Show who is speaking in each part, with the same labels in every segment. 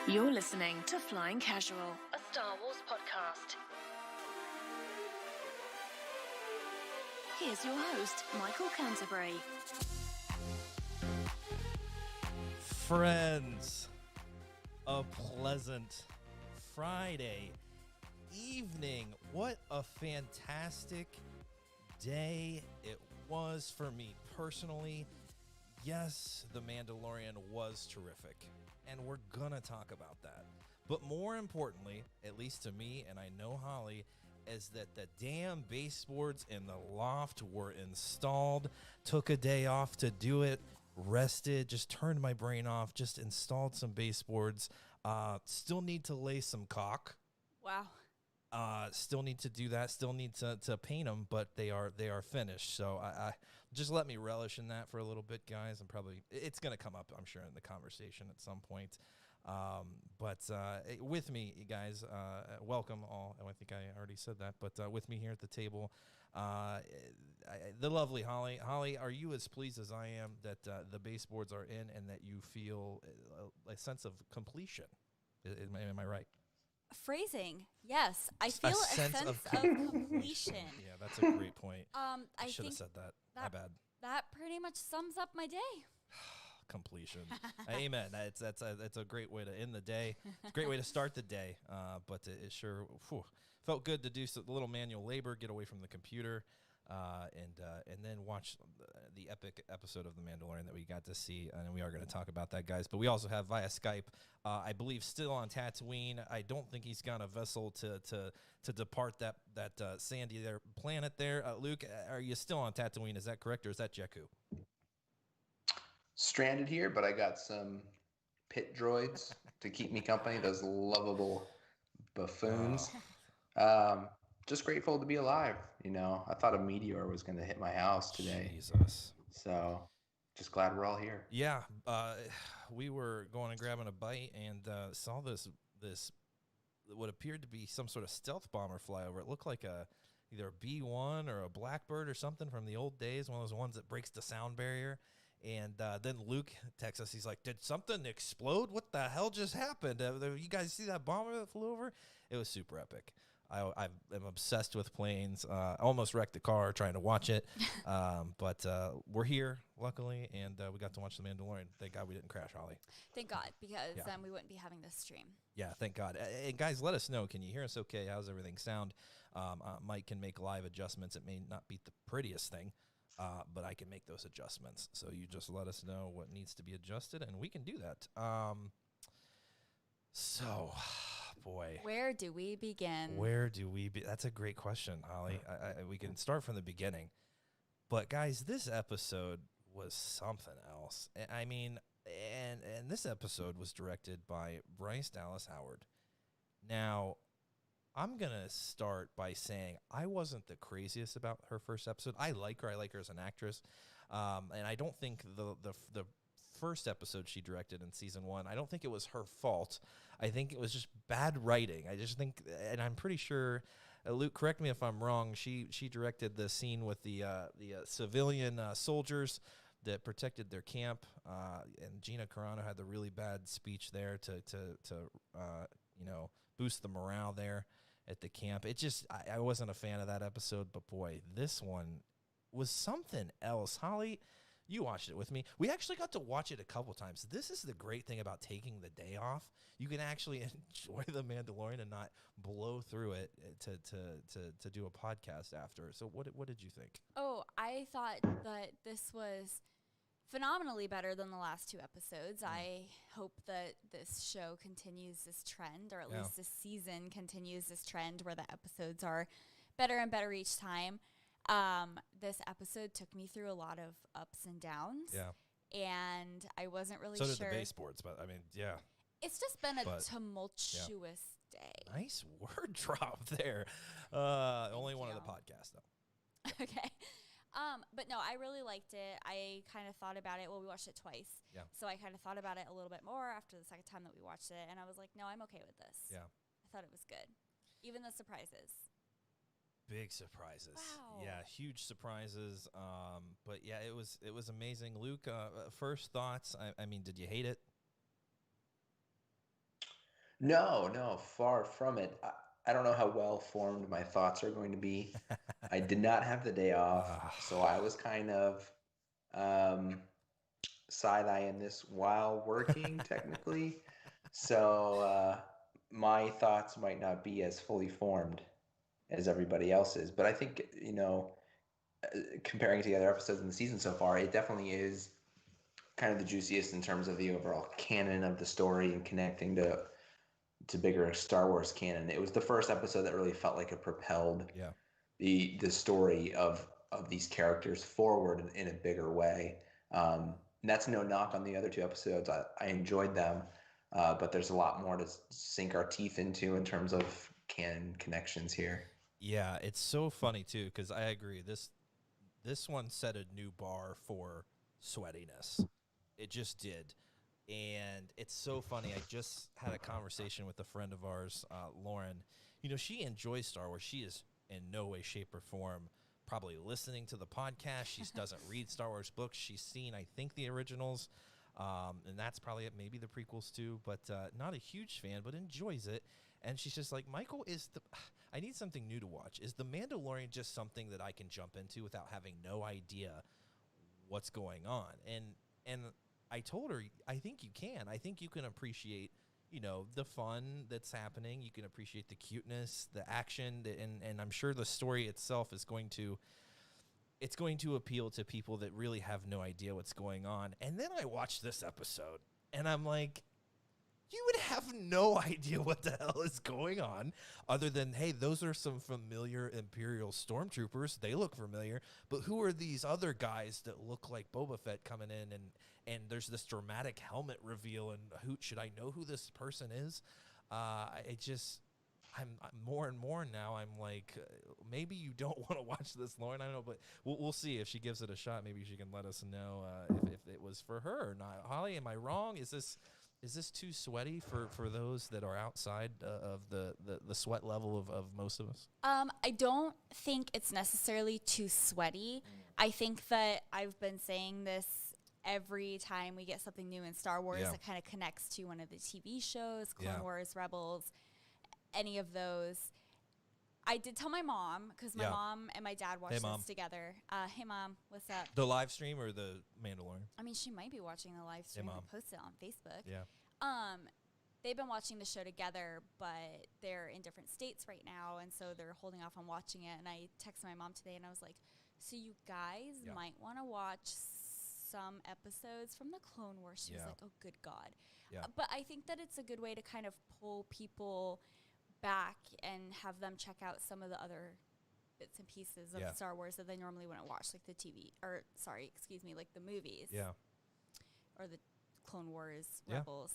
Speaker 1: You're listening to Flying Casual, a Star Wars podcast. Here's your host, Michael Canterbury.
Speaker 2: Friends, a pleasant Friday evening. What a fantastic day it was for me personally. Yes, The Mandalorian was terrific, and we're gonna talk about that. But more importantly, at least to me, and I know Holly, is that the damn baseboards in the loft were installed. Took a day off to do it, rested, just turned my brain off, just installed some baseboards. Still need to lay some caulk.
Speaker 3: Wow.
Speaker 2: Still need to do that. Still need to paint them, but they are finished. So I just let me relish in that for a little bit, guys. And probably it's going to come up, I'm sure, in the conversation at some point. But with me, guys, welcome all. I think I already said that, but with me here at the table, the lovely Holly. Holly, are you as pleased as I am that the baseboards are in and that you feel a sense of completion? Am I right?
Speaker 3: Phrasing. Yes. I feel a sense of completion.
Speaker 2: Yeah, that's a great point.
Speaker 3: I
Speaker 2: should have
Speaker 3: think
Speaker 2: said that. My bad.
Speaker 3: That pretty much sums up my day.
Speaker 2: Completion. Amen. That's a great way to end the day. It's a great way to start the day. But it sure felt good to do a little manual labor, get away from the computer, and then watch the epic episode of The Mandalorian that we got to see. And we are going to talk about that, guys. But we also have via Skype, I believe, still on Tatooine. I don't think he's got a vessel to depart that sandy there planet there. Luke, are you still on Tatooine? Is that correct, or is that Jakku?
Speaker 4: Stranded here, but I got some pit droids to keep me company, those lovable buffoons. Just grateful to be alive. I thought a meteor was going to hit my house today.
Speaker 2: Jesus.
Speaker 4: So just glad we're all here.
Speaker 2: Yeah. We were going and grabbing a bite and saw this what appeared to be some sort of stealth bomber fly over. It looked like either a B-1 or a Blackbird or something from the old days, one of those ones that breaks the sound barrier. And then Luke texts us. He's like, did something explode? What the hell just happened? You guys see that bomber that flew over? It was super epic. I'm obsessed with planes. I almost wrecked the car trying to watch it. But we're here, luckily, and we got to watch The Mandalorian. Thank God we didn't crash, Holly.
Speaker 3: Thank God, because then we wouldn't be having this stream.
Speaker 2: Yeah, thank God. And guys, let us know. Can you hear us okay? How's everything sound? Mike can make live adjustments. It may not be the prettiest thing, but I can make those adjustments. So you just let us know what needs to be adjusted, and we can do that. So, boy.
Speaker 3: Where do we begin?
Speaker 2: That's a great question, Holly. We can start from the beginning. But, guys, this episode was something else. I mean, and this episode was directed by Bryce Dallas Howard. Now, I'm going to start by saying I wasn't the craziest about her first episode. I like her. I like her as an actress. And I don't think the first episode she directed in season 1, I don't think it was her fault. I think it was just bad writing. I just think, and I'm pretty sure, Luke, correct me if I'm wrong, she directed the scene with the civilian soldiers that protected their camp, and Gina Carano had the really bad speech there to boost the morale there at the camp. It just, I wasn't a fan of that episode, but boy, this one was something else. Holly, you watched it with me. We actually got to watch it a couple times. This is the great thing about taking the day off. You can actually enjoy The Mandalorian and not blow through it to do a podcast after. So what did you think?
Speaker 3: Oh, I thought that this was phenomenally better than the last 2 episodes. I hope that this show continues this trend, or at least this season continues this trend where the episodes are better and better each time. This episode took me through a lot of ups and downs. Yeah. And I wasn't really sure.
Speaker 2: So did the baseboards, but I mean, yeah.
Speaker 3: It's just been a tumultuous day.
Speaker 2: Nice word drop there. Only one of the podcasts, though.
Speaker 3: Okay. But no, I really liked it. I kind of thought about it. Well, we watched it twice. Yeah. So I kind of thought about it a little bit more after the second time that we watched it. And I was like, no, I'm okay with this. Yeah. I thought it was good. Even the surprises.
Speaker 2: Big surprises.
Speaker 3: Wow.
Speaker 2: Yeah, huge surprises. But yeah, it was amazing. Luke, first thoughts. I mean, did you hate it?
Speaker 4: No, no, far from it. I don't know how well formed my thoughts are going to be. I did not have the day off,
Speaker 2: Uh,
Speaker 4: so I was kind of um, side-eyeing this while working, technically. So my thoughts might not be as fully formed as everybody else's. But I think, comparing to the other episodes in the season so far, it definitely is kind of the juiciest in terms of the overall canon of the story and connecting to bigger Star Wars canon. It was the first episode that really felt like it propelled
Speaker 2: yeah.
Speaker 4: the story of these characters forward in a bigger way. And that's no knock on the other two episodes. I enjoyed them, but there's a lot more to sink our teeth into in terms of canon connections here.
Speaker 2: Yeah, it's so funny too because I agree. This one set a new bar for sweatiness. It just did. And it's so funny. I just had a conversation with a friend of ours, Lauren. You know, she enjoys Star Wars. She is in no way, shape, or form probably listening to the podcast. She doesn't read Star Wars books. She's seen, I think, the originals. And that's probably it, maybe the prequels too, but not a huge fan, but enjoys it. And she's just like, Michael, I need something new to watch. Is The Mandalorian just something that I can jump into without having no idea what's going on? And I told her, I think you can. I think you can appreciate, the fun that's happening. You can appreciate the cuteness, the action, and I'm sure the story itself is going to appeal to people that really have no idea what's going on. And then I watched this episode, and I'm like, you would have no idea what the hell is going on other than, hey, those are some familiar Imperial stormtroopers. They look familiar. But who are these other guys that look like Boba Fett coming in? And there's this dramatic helmet reveal. And should I know who this person is? I'm more and more now. I'm like, maybe you don't want to watch this, Lauren. I don't know, but we'll see if she gives it a shot. Maybe she can let us know if it was for her or not. Holly, am I wrong? Is this too sweaty for those that are outside of the sweat level of most of us?
Speaker 3: I don't think it's necessarily too sweaty. I think that I've been saying this every time we get something new in Star Wars that kind of connects to one of the TV shows, Clone Wars, Rebels, any of those. I did tell my mom, because my mom and my dad watched this together. Hey, Mom, what's up?
Speaker 2: The live stream or the Mandalorian?
Speaker 3: I mean, she might be watching the live stream.
Speaker 2: Hey, Mom.
Speaker 3: We posted it on Facebook.
Speaker 2: Yeah.
Speaker 3: They've been watching the show together, but they're in different states right now, and so they're holding off on watching it. And I texted my mom today, and I was like, so you guys might want to watch some episodes from the Clone Wars. She was like, oh, good God.
Speaker 2: Yeah.
Speaker 3: But I think that it's a good way to kind of pull people back and have them check out some of the other bits and pieces of Star Wars that they normally wouldn't watch, like like the movies.
Speaker 2: Yeah.
Speaker 3: Or the Clone Wars, Rebels.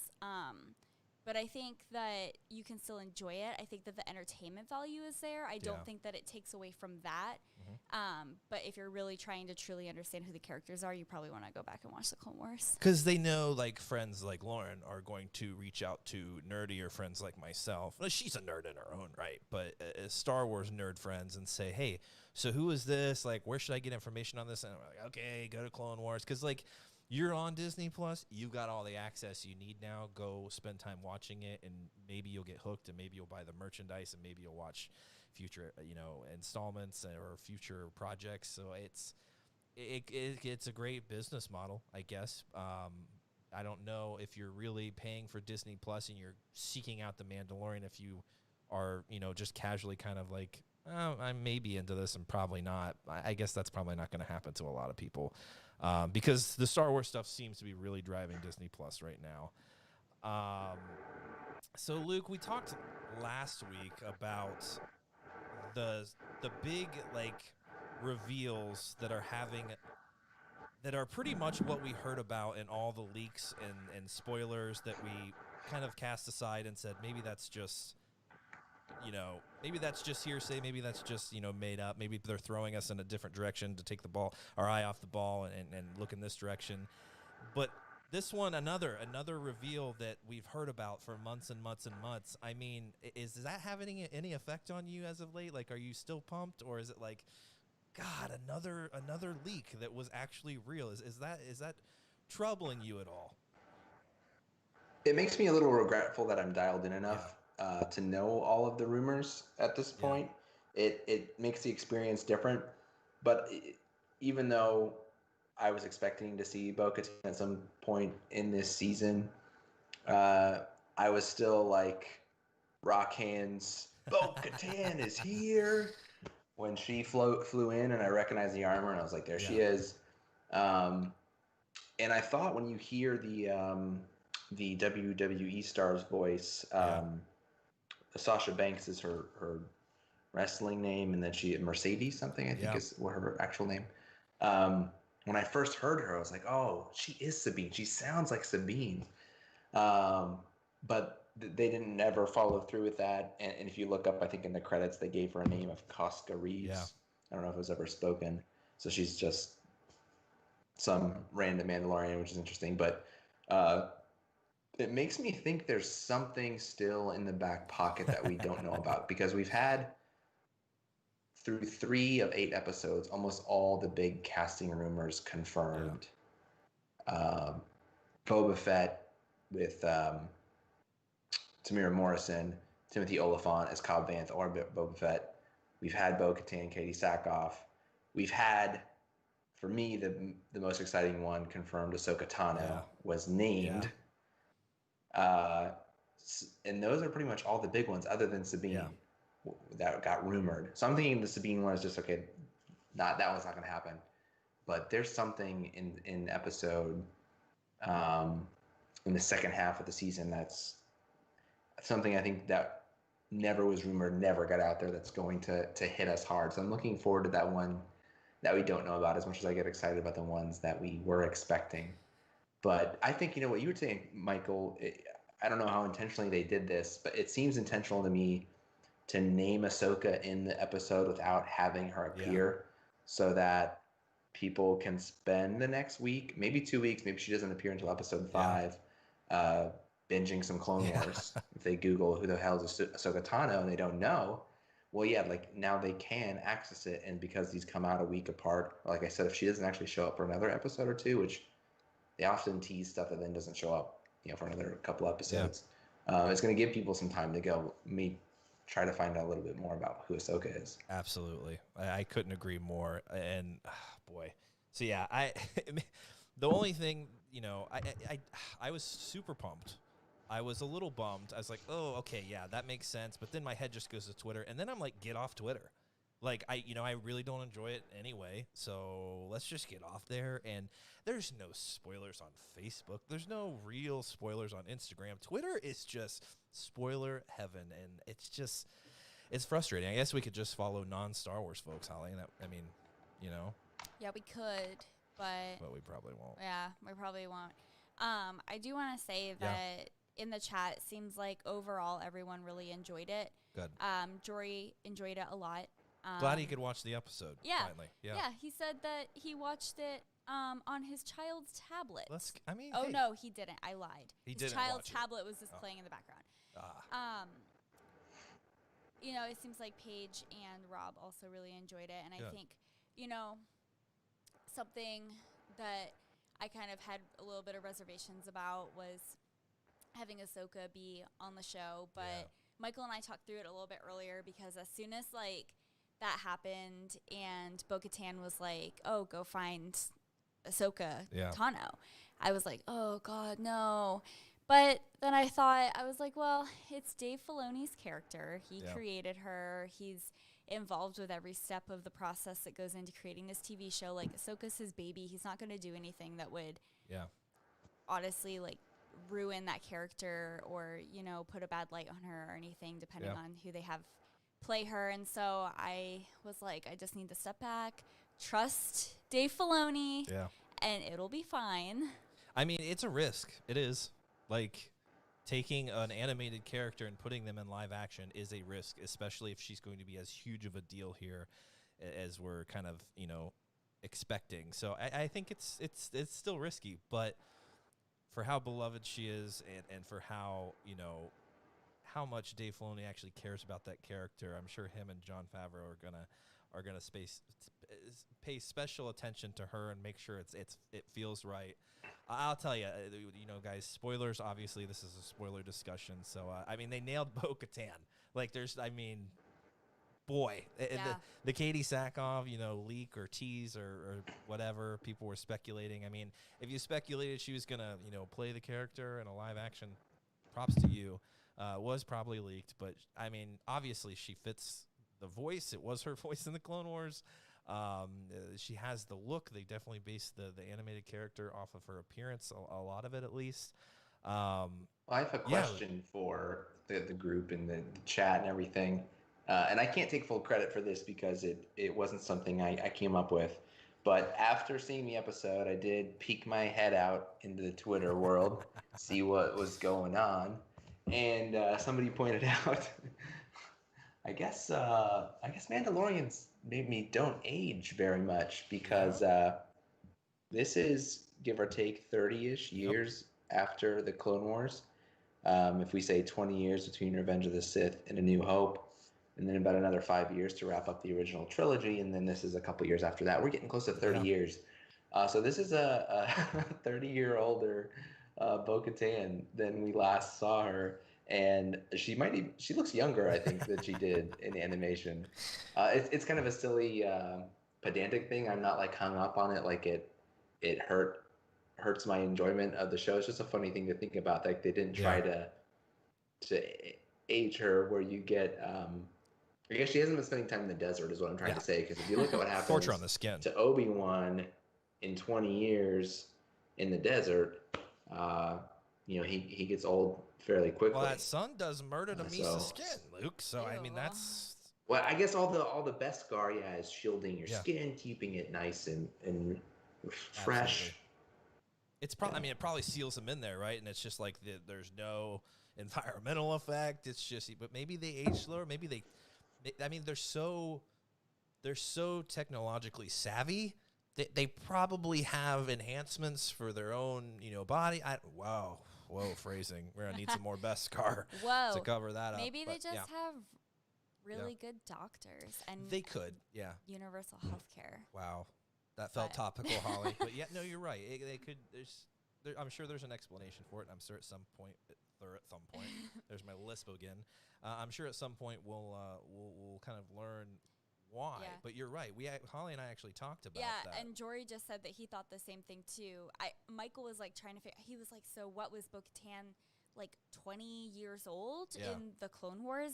Speaker 3: But I think that you can still enjoy it. I think that the entertainment value is there. I don't think that it takes away from that. But if you're really trying to truly understand who the characters are, you probably want to go back and watch the Clone Wars.
Speaker 2: Because they know, like, friends like Lauren are going to reach out to nerdier friends like myself. Well, she's a nerd in her own right, but Star Wars nerd friends and say, hey, so who is this? Like, where should I get information on this? And I'm like, okay, go to Clone Wars. Because, like, you're on Disney Plus. You've got all the access you need now. Go spend time watching it, and maybe you'll get hooked, and maybe you'll buy the merchandise, and maybe you'll watch future, installments or future projects. So it's a great business model, I guess. I don't know if you're really paying for Disney Plus and you're seeking out the Mandalorian. If you are, just casually kind of like, oh, I'm maybe into this and probably not. I guess that's probably not going to happen to a lot of people. Because the Star Wars stuff seems to be really driving Disney Plus right now. So Luke, we talked last week about the big reveals that are pretty much what we heard about in all the leaks and spoilers that we kind of cast aside and said maybe that's just hearsay. Maybe that's just, made up. Maybe they're throwing us in a different direction to take our eye off the ball and look in this direction. But this one, another reveal that we've heard about for months and months and months. I mean, is that having any effect on you as of late? Like, are you still pumped, or is it like, God, another leak that was actually real? Is that troubling you at all?
Speaker 4: It makes me a little regretful that I'm dialed in enough to know all of the rumors at this point. It makes the experience different, but even though I was expecting to see Bo-Katan at some point in this season, I was still like rock hands. Bo-Katan is here when she flew in, and I recognized the armor, and I was like, there she is. And I thought when you hear the WWE star's voice, Sasha Banks is her wrestling name, and then she Mercedes something I think is what her actual name. When I first heard her, I was like, oh, she is Sabine. She sounds like Sabine. But they didn't ever follow through with that. And if you look up, I think in the credits they gave her a name of Casca Reeves.
Speaker 2: Yeah.
Speaker 4: I don't know if it was ever spoken. So she's just some random Mandalorian, which is interesting. But it makes me think there's something still in the back pocket that we don't know about, because we've had through 3 of 8 episodes almost all the big casting rumors confirmed. Boba Fett with Tamira Morrison, Timothy Oliphant as Cobb Vanth or Boba Fett. We've had Bo-Katan, Katie Sackhoff. We've had, for me, the most exciting one confirmed, Ahsoka Tano was named. And those are pretty much all the big ones other than Sabine that got rumored. So I'm thinking the Sabine one is just, okay, that one's not going to happen. But there's something in episode, in the second half of the season that's something I think that never was rumored, never got out there, that's going to hit us hard. So I'm looking forward to that one that we don't know about as much as I get excited about the ones that we were expecting. But I think, what you were saying, Michael, I don't know how intentionally they did this, but it seems intentional to me to name Ahsoka in the episode without having her appear so that people can spend the next week, maybe 2 weeks, maybe she doesn't appear until episode 5, binging some Clone Wars. If they Google who the hell is Ahsoka Tano and they don't know, well, like now they can access it. And because these come out a week apart, like I said, if she doesn't actually show up for another episode or 2, which they often tease stuff that then doesn't show up, for another couple episodes, it's going to give people some time to go try to find out a little bit more about who Ahsoka is.
Speaker 2: Absolutely. I couldn't agree more. And boy, so the only thing, I was super pumped. I was a little bummed. I was like, oh, okay, yeah, that makes sense. But then my head just goes to Twitter, and then I'm like, get off Twitter. Like, I really don't enjoy it anyway, so let's just get off there. And there's no spoilers on Facebook. There's no real spoilers on Instagram. Twitter is just spoiler heaven, and it's frustrating. I guess we could just follow non-Star Wars folks, Holly.
Speaker 3: Yeah, we could, but
Speaker 2: we probably won't.
Speaker 3: Yeah, we probably won't. I do want to say that in the chat, it seems like overall everyone really enjoyed it.
Speaker 2: Good.
Speaker 3: Jory enjoyed it a lot.
Speaker 2: Glad he could watch the episode. Finally. Yeah.
Speaker 3: Yeah, he said that he watched it on his child's tablet.
Speaker 2: Hey.
Speaker 3: No, he didn't. I lied. His child's tablet was just playing in the background. It seems like Paige and Rob also really enjoyed it, and I think, something that I kind of had a little bit of reservations about was having Ahsoka be on the show, but Michael and I talked through it a little bit earlier, because as soon as that happened and Bo-Katan was like, oh, go find Ahsoka Tano, I was like, oh God, no. But then I was like, well, it's Dave Filoni's character. He created her. He's involved with every step of the process that goes into creating this TV show. Like, Ahsoka's his baby. He's not going to do anything that would honestly ruin that character or, put a bad light on her or anything, depending on who they have play her. And so I was like, I just need to step back, trust Dave Filoni, and it'll be fine.
Speaker 2: I mean, it's a risk. It is. Taking an animated character and putting them in live action is a risk, especially if she's going to be as huge of a deal here as we're kind of, expecting. So I think it's still risky, but for how beloved she is and for how how much Dave Filoni actually cares about that character. I'm sure him and Jon Favreau are gonna pay special attention to her and make sure it feels right. I'll tell you, guys, spoilers. Obviously, this is a spoiler discussion, so I mean, they nailed Bo-Katan. Like, boy, the Katie Sackhoff, leak or tease or whatever people were speculating. I mean, if you speculated she was gonna, play the character in a live action, props to you. Was probably leaked, but I mean, obviously she fits the voice. It was her voice in the Clone Wars. She has the look. They definitely based the animated character off of her appearance, a lot of it at least.
Speaker 4: Well, I have a question for the group and the chat and everything. And I can't take full credit for this because it wasn't something I came up with. But after seeing the episode, I did peek my head out into the Twitter world, see what was going on. And somebody pointed out, I guess Mandalorians maybe don't age very much because this is, give or take, 30-ish years after the Clone Wars. If we say 20 years between Revenge of the Sith and A New Hope, and then about another 5 years to wrap up the original trilogy, and then this is a couple years after that. We're getting close to 30 years. So this is a 30-year older Bo-Katan than we last saw her. And she looks younger, I think, than she did in animation. It's kind of a silly, pedantic thing. I'm not like hung up on it. Like it hurts my enjoyment of the show. It's just a funny thing to think about. Like they didn't try to age her where you get. I guess she hasn't been spending time in the desert, is what I'm trying to say. Because if you look at what happens
Speaker 2: torture on the skin
Speaker 4: to Obi-Wan in 20 years in the desert, he gets old fairly quickly.
Speaker 2: Well, that sun does murder to Misa's skin, Luke. So I mean, that's.
Speaker 4: Well, I guess all the best Scar is shielding your skin, keeping it nice and fresh.
Speaker 2: Absolutely. It's probably. I mean, it probably seals them in there, right? And it's just like there's no environmental effect. It's just, but maybe they age slower. Maybe they. I mean, they're so technologically savvy. They probably have enhancements for their own, body. Whoa, phrasing. We're gonna need some more best Scar to cover that up.
Speaker 3: Maybe they just have really good doctors and
Speaker 2: they could,
Speaker 3: universal health care.
Speaker 2: Wow, that felt topical, Holly. But no, you're right. They could. I'm sure there's an explanation for it. And I'm sure at some point, there's my lisp again. I'm sure at some point we'll kind of learn why. Yeah. But you're right. Holly and I actually talked about that.
Speaker 3: Yeah, and Jory just said that he thought the same thing too. Michael was like trying to figure. He was like, so what was Bo-Katan like 20 years old in the Clone Wars?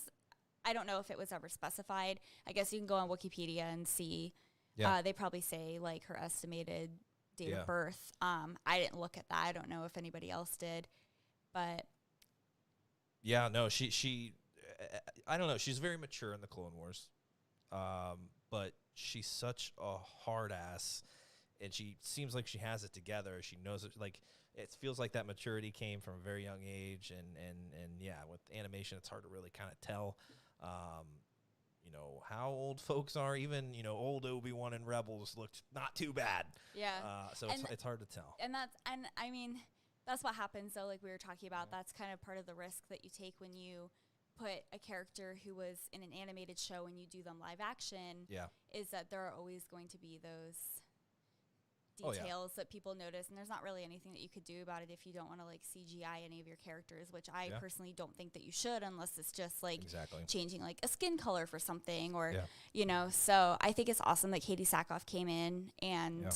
Speaker 3: I don't know if it was ever specified. I guess you can go on Wikipedia and see. Yeah. They probably say like her estimated date of birth. I didn't look at that. I don't know if anybody else did, but.
Speaker 2: Yeah, no, she I don't know. She's very mature in the Clone Wars. But she's such a hard ass, and she seems like she has it together. She knows it. Like, it feels like that maturity came from a very young age, and with animation, it's hard to really kind of tell, how old folks are. Even, old Obi-Wan and Rebels looked not too bad. Yeah. So it's hard to tell.
Speaker 3: And I mean, that's what happens though. Like we were talking about, that's kind of part of the risk that you take when you put a character who was in an animated show and you do them live action, is that there are always going to be those details that people notice, and there's not really anything that you could do about it if you don't want to like CGI any of your characters, which I personally don't think that you should, unless it's just like changing like a skin color for something or so I think it's awesome that Katie Sackhoff came in and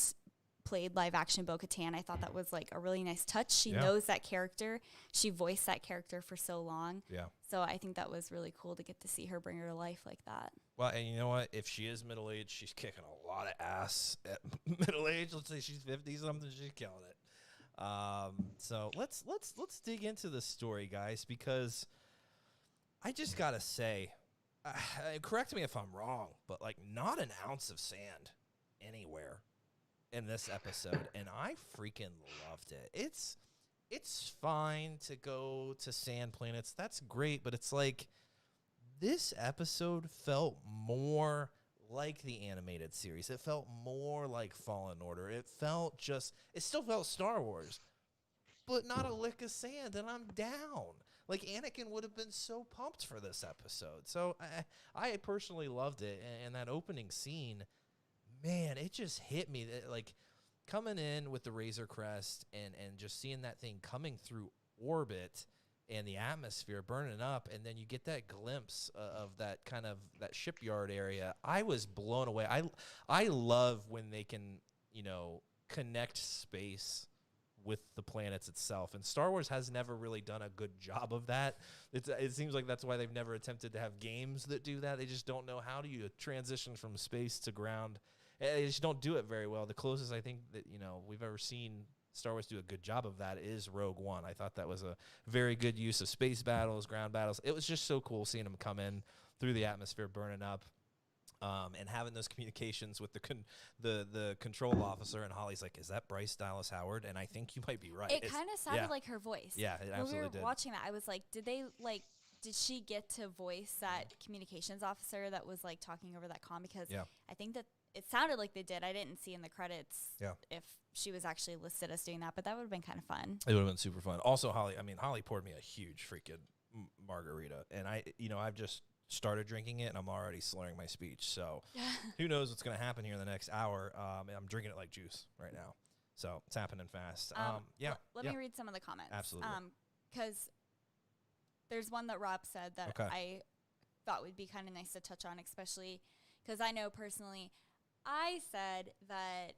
Speaker 3: played live action Bo-Katan. I thought that was like a really nice touch. She knows that character. She voiced that character for so long. Yeah. So I think that was really cool to get to see her bring her to life like that.
Speaker 2: Well, and you know what? If she is middle-aged, she's kicking a lot of ass at middle-age. Let's say she's 50-something. She's killing it. So let's dig into the story, guys, because I just got to say, correct me if I'm wrong, but like not an ounce of sand anywhere in this episode, and I freaking loved it. It's fine to go to sand planets. That's great, but it's like this episode felt more like the animated series. It felt more like Fallen Order. It still felt Star Wars, but not a lick of sand, and I'm down. Like, Anakin would have been so pumped for this episode. So I personally loved it. And that opening scene, man, it just hit me. Like, coming in with the Razor Crest and just seeing that thing coming through orbit and the atmosphere burning up, and then you get that glimpse of that kind of that shipyard area. I was blown away. I love when they can, connect space with the planets itself, and Star Wars has never really done a good job of that. It seems like that's why they've never attempted to have games that do that. They just don't know how do you transition from space to ground. They just don't do it very well. The closest I think that we've ever seen Star Wars do a good job of that is Rogue One. I thought that was a very good use of space battles, ground battles. It was just so cool seeing them come in through the atmosphere, burning up, and having those communications with the control officer. And Holly's like, "Is that Bryce Dallas Howard?" And I think you might be right.
Speaker 3: It kind of sounded like her voice.
Speaker 2: Yeah, it absolutely
Speaker 3: when we were
Speaker 2: did.
Speaker 3: watching that, I was like, did she get to voice that communications officer that was like talking over that comm? Because I think that it sounded like they did. I didn't see in the credits if she was actually listed as doing that, but that would have been kind of fun.
Speaker 2: It would have been super fun. Also, Holly poured me a huge freaking margarita, and I've just started drinking it, and I'm already slurring my speech. So who knows what's going to happen here in the next hour? I'm drinking it like juice right now, so it's happening fast.
Speaker 3: Let me read some of the comments.
Speaker 2: Absolutely.
Speaker 3: Because there's one that Rob said that I thought would be kind of nice to touch on, especially because I know personally, I said that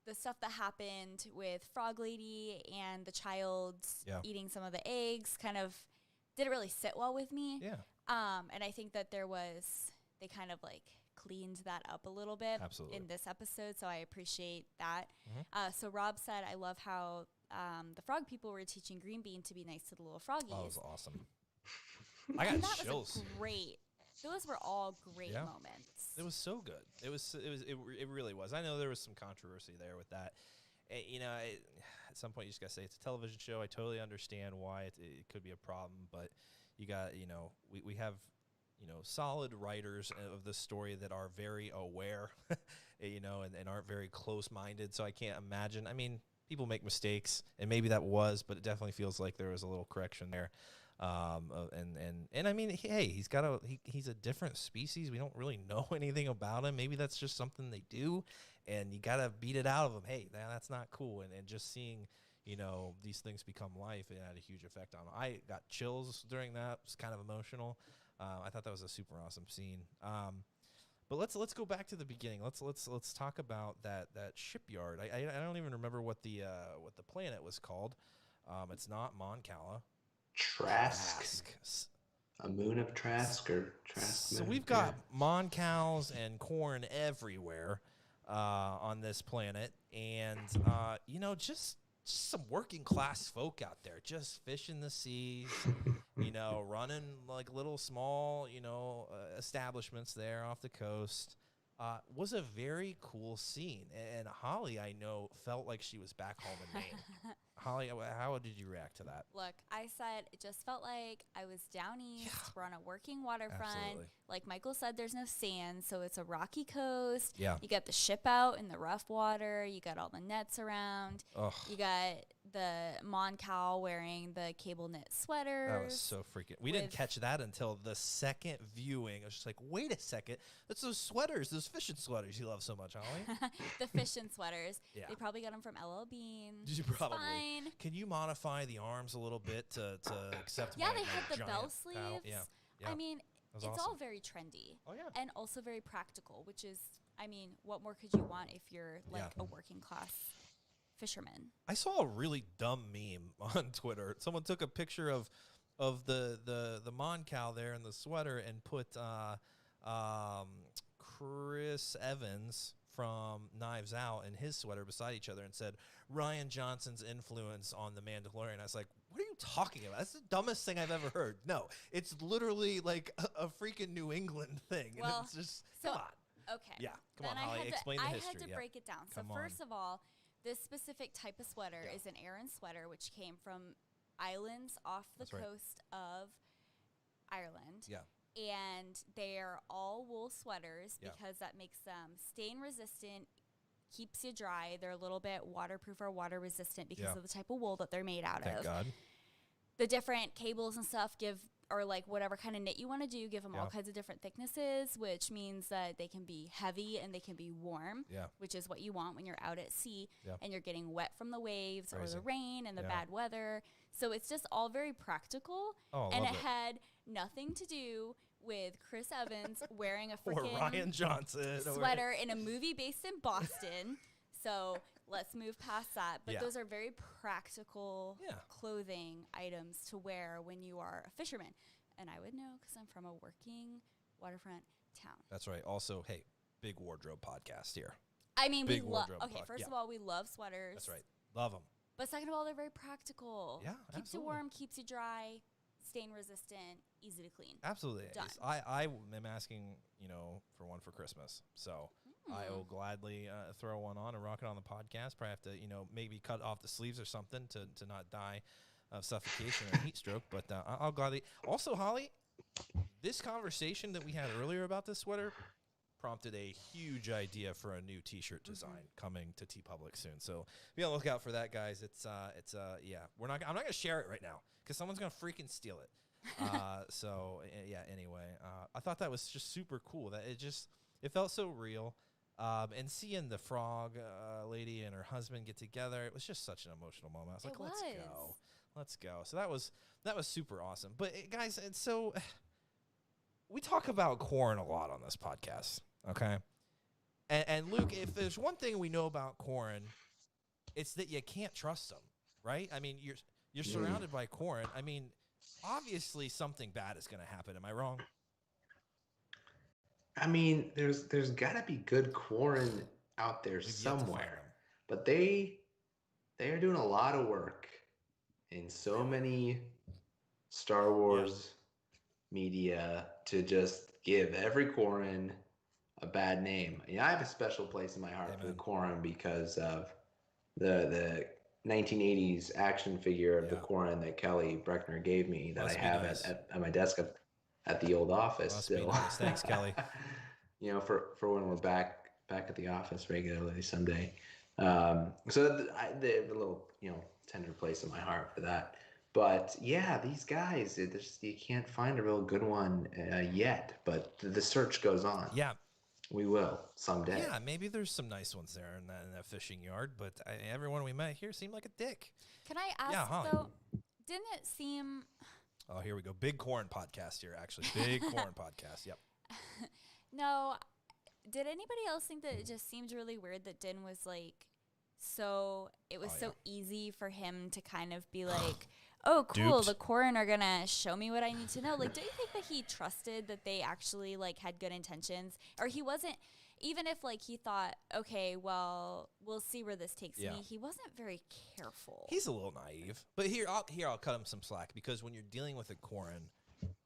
Speaker 3: the stuff that happened with Frog Lady and the child eating some of the eggs kind of didn't really sit well with me.
Speaker 2: Yeah.
Speaker 3: And I think that they kind of like cleaned that up a little bit in this episode. So I appreciate that.
Speaker 2: Mm-hmm.
Speaker 3: So Rob said, I love how the frog people were teaching Green Bean to be nice to the little froggies.
Speaker 2: Oh, that was awesome. I got chills.
Speaker 3: Was great. Those were all great moments.
Speaker 2: It was so good. It really was. I know there was some controversy there with that. At some point you just gotta say it's a television show. I totally understand why it could be a problem, but you got we have solid writers of this story that are very aware, and aren't very close-minded. So I can't imagine. I mean, people make mistakes, and maybe that was, but it definitely feels like there was a little correction there. And I mean, hey, he's a different species. We don't really know anything about him. Maybe that's just something they do, and you gotta beat it out of him. Hey, that's not cool. And just seeing, these things become life, it had a huge effect on him. I got chills during that. It was kind of emotional. I thought that was a super awesome scene. But let's go back to the beginning. Let's talk about that shipyard. I don't even remember what the planet was called. It's not Mon Cala.
Speaker 4: Trask. A moon of Trask or Trask.
Speaker 2: So we've got Mon Cals and corn everywhere on this planet, and just some working class folk out there, just fishing the seas, running like little small, establishments there off the coast. Was a very cool scene, and Holly, I know, felt like she was back home in Maine. Holly, how did you react to that?
Speaker 3: Look, I said it just felt like I was down east. Yeah. We're on a working waterfront.
Speaker 2: Absolutely.
Speaker 3: Like Michael said, there's no sand, so it's a rocky coast.
Speaker 2: Yeah.
Speaker 3: You got the ship out in the rough water. You got all the nets around.
Speaker 2: Ugh.
Speaker 3: You got the Mon Cal wearing the cable knit sweaters.
Speaker 2: That was so freaking. We didn't catch that until the second viewing. I was just like, wait a second. That's those sweaters, those fishing sweaters you love so much, Holly.
Speaker 3: The fishing sweaters.
Speaker 2: Yeah.
Speaker 3: They probably got them from LL Bean.
Speaker 2: Did you probably?
Speaker 3: Fine.
Speaker 2: Can you modify the arms a little bit to accept?
Speaker 3: Yeah,
Speaker 2: my,
Speaker 3: they had the
Speaker 2: giant
Speaker 3: bell sleeves.
Speaker 2: paddle? Yeah.
Speaker 3: I mean, it's
Speaker 2: awesome.
Speaker 3: all very trendy.
Speaker 2: Oh yeah.
Speaker 3: And also very practical, which is, I mean, what more could you want if you're like a working class fisherman? I saw a really dumb meme on Twitter. Someone took a picture of the Mon Cal there in the sweater and put Chris Evans from Knives Out and his sweater beside each other and said, Rian Johnson's influence on The Mandalorian. I was like, what are you talking about? That's the dumbest thing I've ever heard. No, it's literally like a freaking New England thing. Well,
Speaker 2: and it's just, come on.
Speaker 3: Okay.
Speaker 2: Yeah, come on, Holly, explain the history.
Speaker 3: I had to break it down. So first of all, this specific type of sweater is an Aran sweater, which came from islands off the coast of Ireland.
Speaker 2: Yeah.
Speaker 3: And they're all wool sweaters because that makes them stain resistant, keeps you dry. They're a little bit waterproof or water resistant because of the type of wool that they're made out of.
Speaker 2: Thank God.
Speaker 3: the different cables and stuff or like whatever kind of knit you want to do, give them all kinds of different thicknesses, which means that they can be heavy and they can be warm, which is what you want when you're out at sea and you're getting wet from the waves or the rain and the bad weather. So it's just all very practical.
Speaker 2: Oh,
Speaker 3: and
Speaker 2: love
Speaker 3: it had nothing to do with Chris Evans wearing a freaking
Speaker 2: or Ryan Johnson
Speaker 3: sweater in a movie based in Boston. So let's move past that. But those are very practical clothing items to wear when you are a fisherman. And I would know because I'm from a working waterfront town.
Speaker 2: That's right. Also, hey, big wardrobe podcast here.
Speaker 3: I mean,
Speaker 2: big
Speaker 3: we love. Okay, first of all, we love sweaters.
Speaker 2: That's right. Love them.
Speaker 3: But second of all, they're very practical.
Speaker 2: Yeah,
Speaker 3: keeps you warm, keeps you dry, stain resistant, easy to clean.
Speaker 2: Absolutely.
Speaker 3: Done.
Speaker 2: I am asking, for one for Christmas. So I will gladly throw one on and rock it on the podcast. Probably have to, maybe cut off the sleeves or something to not die of suffocation or heat stroke. But I'll gladly. Also, Holly, this conversation that we had earlier about this sweater prompted a huge idea for a new T-shirt design coming to TeePublic soon. So be on the lookout for that, guys. I'm not gonna share it right now because someone's gonna freaking steal it. Anyway, I thought that was just super cool. That it felt so real. And seeing the frog lady and her husband get together, it was just such an emotional moment. I was like, let's go. So that was super awesome. But guys, and so we talk about corn a lot on this podcast, okay? And Luke, if there's one thing we know about corn, it's that you can't trust them, right? I mean, you're surrounded by corn. I mean, obviously something bad is going to happen. Am I wrong?
Speaker 4: I mean, there's got to be good corn out there somewhere, but they are doing a lot of work in so many Star Wars media to just give every Corrin a bad name. I have a special place in my heart for the Corrin because of the 1980s action figure of the Corrin that Kelly Breckner gave me that I have at my desk at the old office.
Speaker 2: Must be nice. Thanks, Kelly.
Speaker 4: For when we're back at the office regularly someday. So they have a little, tender place in my heart for that. But yeah, these guys, you can't find a real good one yet, but the search goes on.
Speaker 2: Yeah.
Speaker 4: We will someday.
Speaker 2: Yeah, maybe there's some nice ones there in that fishing yard, but everyone we met here seemed like a dick.
Speaker 3: Can I ask, though, didn't it seem...
Speaker 2: Oh, here we go. Big corn podcast here, actually. Big corn podcast, yep.
Speaker 3: No, did anybody else think that it just seemed really weird that Din was so easy for him to kind of be like, oh, cool, the Corrin are going to show me what I need to know. Don't you think that he trusted that they actually, had good intentions? Or he wasn't, even if, he thought, okay, well, we'll see where this takes me, he wasn't very careful.
Speaker 2: He's a little naive. But I'll cut him some slack, because when you're dealing with a Corrin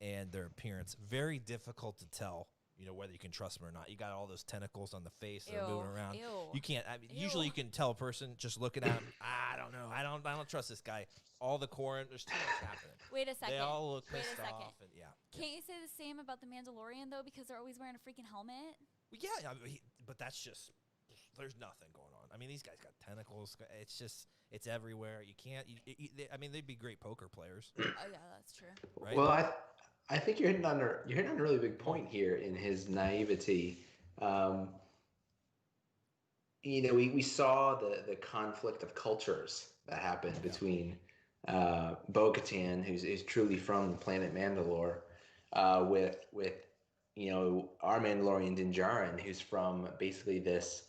Speaker 2: and their appearance, very difficult to tell, whether you can trust them or not. You got all those tentacles on the face that are moving around. You can't. Usually, you can tell a person just looking at him. I don't know. I don't trust this guy. All the Corrin, there's too much happening.
Speaker 3: Wait a second.
Speaker 2: They all look pissed off. And,
Speaker 3: Can't you say the same about the Mandalorian though? Because they're always wearing a freaking helmet.
Speaker 2: Well, yeah, but that's just. There's nothing going on. I mean, these guys got tentacles. It's everywhere. You can't. They'd be great poker players.
Speaker 3: Oh yeah, that's true.
Speaker 2: Right?
Speaker 4: Well, I think you're hitting on a really big point here in his naivety. We saw the conflict of cultures that happened between bo-katan, who's truly from the planet Mandalore, with our Mandalorian Din Djarin, who's from basically this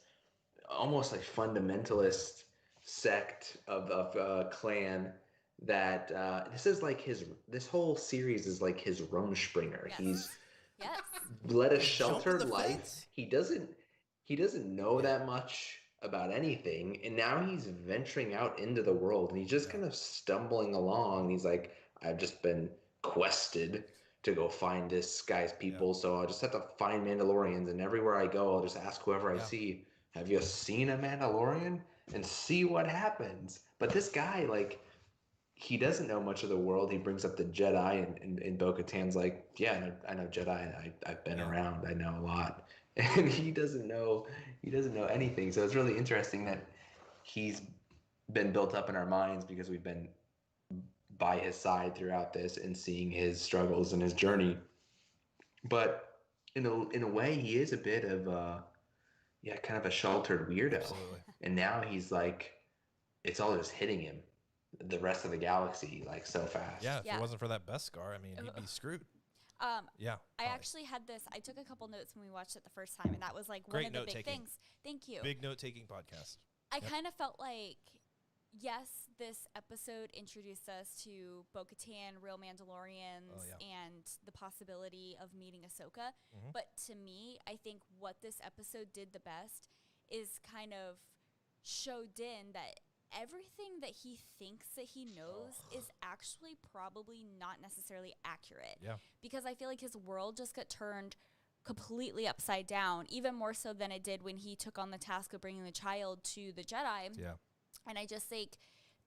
Speaker 4: almost like fundamentalist sect of clan. That this whole series is like his Rumspringer.
Speaker 3: Yes.
Speaker 4: He's led a sheltered life. He doesn't know that much about anything, and now he's venturing out into the world, and he's just kind of stumbling along. He's like, I've just been quested to go find this guy's people, so I'll just have to find Mandalorians, and everywhere I go, I'll just ask whoever I see, have you seen a Mandalorian? And see what happens. But this guy, he doesn't know much of the world. He brings up the Jedi, and Bo-Katan's like, yeah, I know Jedi. I've been around. I know a lot. And he doesn't know anything. So it's really interesting that he's been built up in our minds because we've been by his side throughout this and seeing his struggles and his journey. But in a way, he is a bit of kind of a sheltered weirdo.
Speaker 2: Absolutely.
Speaker 4: And now he's like, it's all just hitting him, the rest of the galaxy, like so fast.
Speaker 2: Yeah, if it wasn't for that Beskar, I mean, he'd be screwed. Yeah.
Speaker 3: I actually had this. I took a couple notes when we watched it the first time, and that was like one of the big things. Thank you.
Speaker 2: Big note-taking podcast.
Speaker 3: I kind of felt like, yes, this episode introduced us to bo-katan, real Mandalorians, and the possibility of meeting Ahsoka. But to me, I think what this episode did the best is kind of show Din that everything that he thinks that he knows is actually probably not necessarily accurate.
Speaker 2: Yeah.
Speaker 3: Because I feel like his world just got turned completely upside down, even more so than it did when he took on the task of bringing the child to the Jedi.
Speaker 2: Yeah.
Speaker 3: And I just think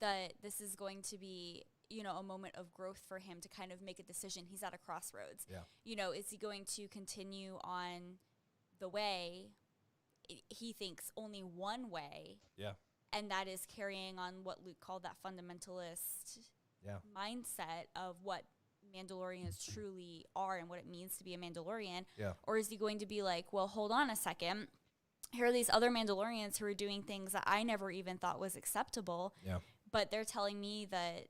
Speaker 3: that this is going to be, a moment of growth for him to kind of make a decision. He's at a crossroads.
Speaker 2: Yeah.
Speaker 3: Is he going to continue on the way? He thinks only one way.
Speaker 2: Yeah.
Speaker 3: And that is carrying on what Luke called that fundamentalist mindset of what Mandalorians truly are and what it means to be a Mandalorian.
Speaker 2: Yeah.
Speaker 3: Or is he going to be like, well, hold on a second. Here are these other Mandalorians who are doing things that I never even thought was acceptable.
Speaker 2: Yeah.
Speaker 3: But they're telling me that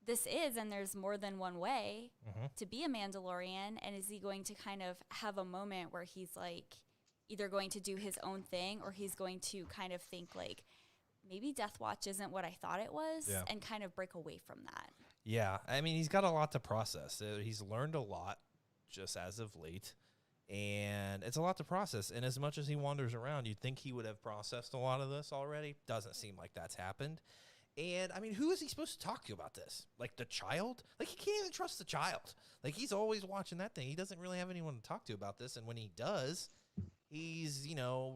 Speaker 3: this is, and there's more than one way to be a Mandalorian. And is he going to kind of have a moment where he's like either going to do his own thing, or he's going to kind of think like, maybe Death Watch isn't what I thought it was, and kind of break away from that.
Speaker 2: Yeah. I mean, he's got a lot to process. He's learned a lot just as of late, and it's a lot to process. And as much as he wanders around, you'd think he would have processed a lot of this already. Doesn't seem like that's happened. And, I mean, who is he supposed to talk to about this? Like, the child? Like, he can't even trust the child. Like, he's always watching that thing. He doesn't really have anyone to talk to about this. And when he does, he's,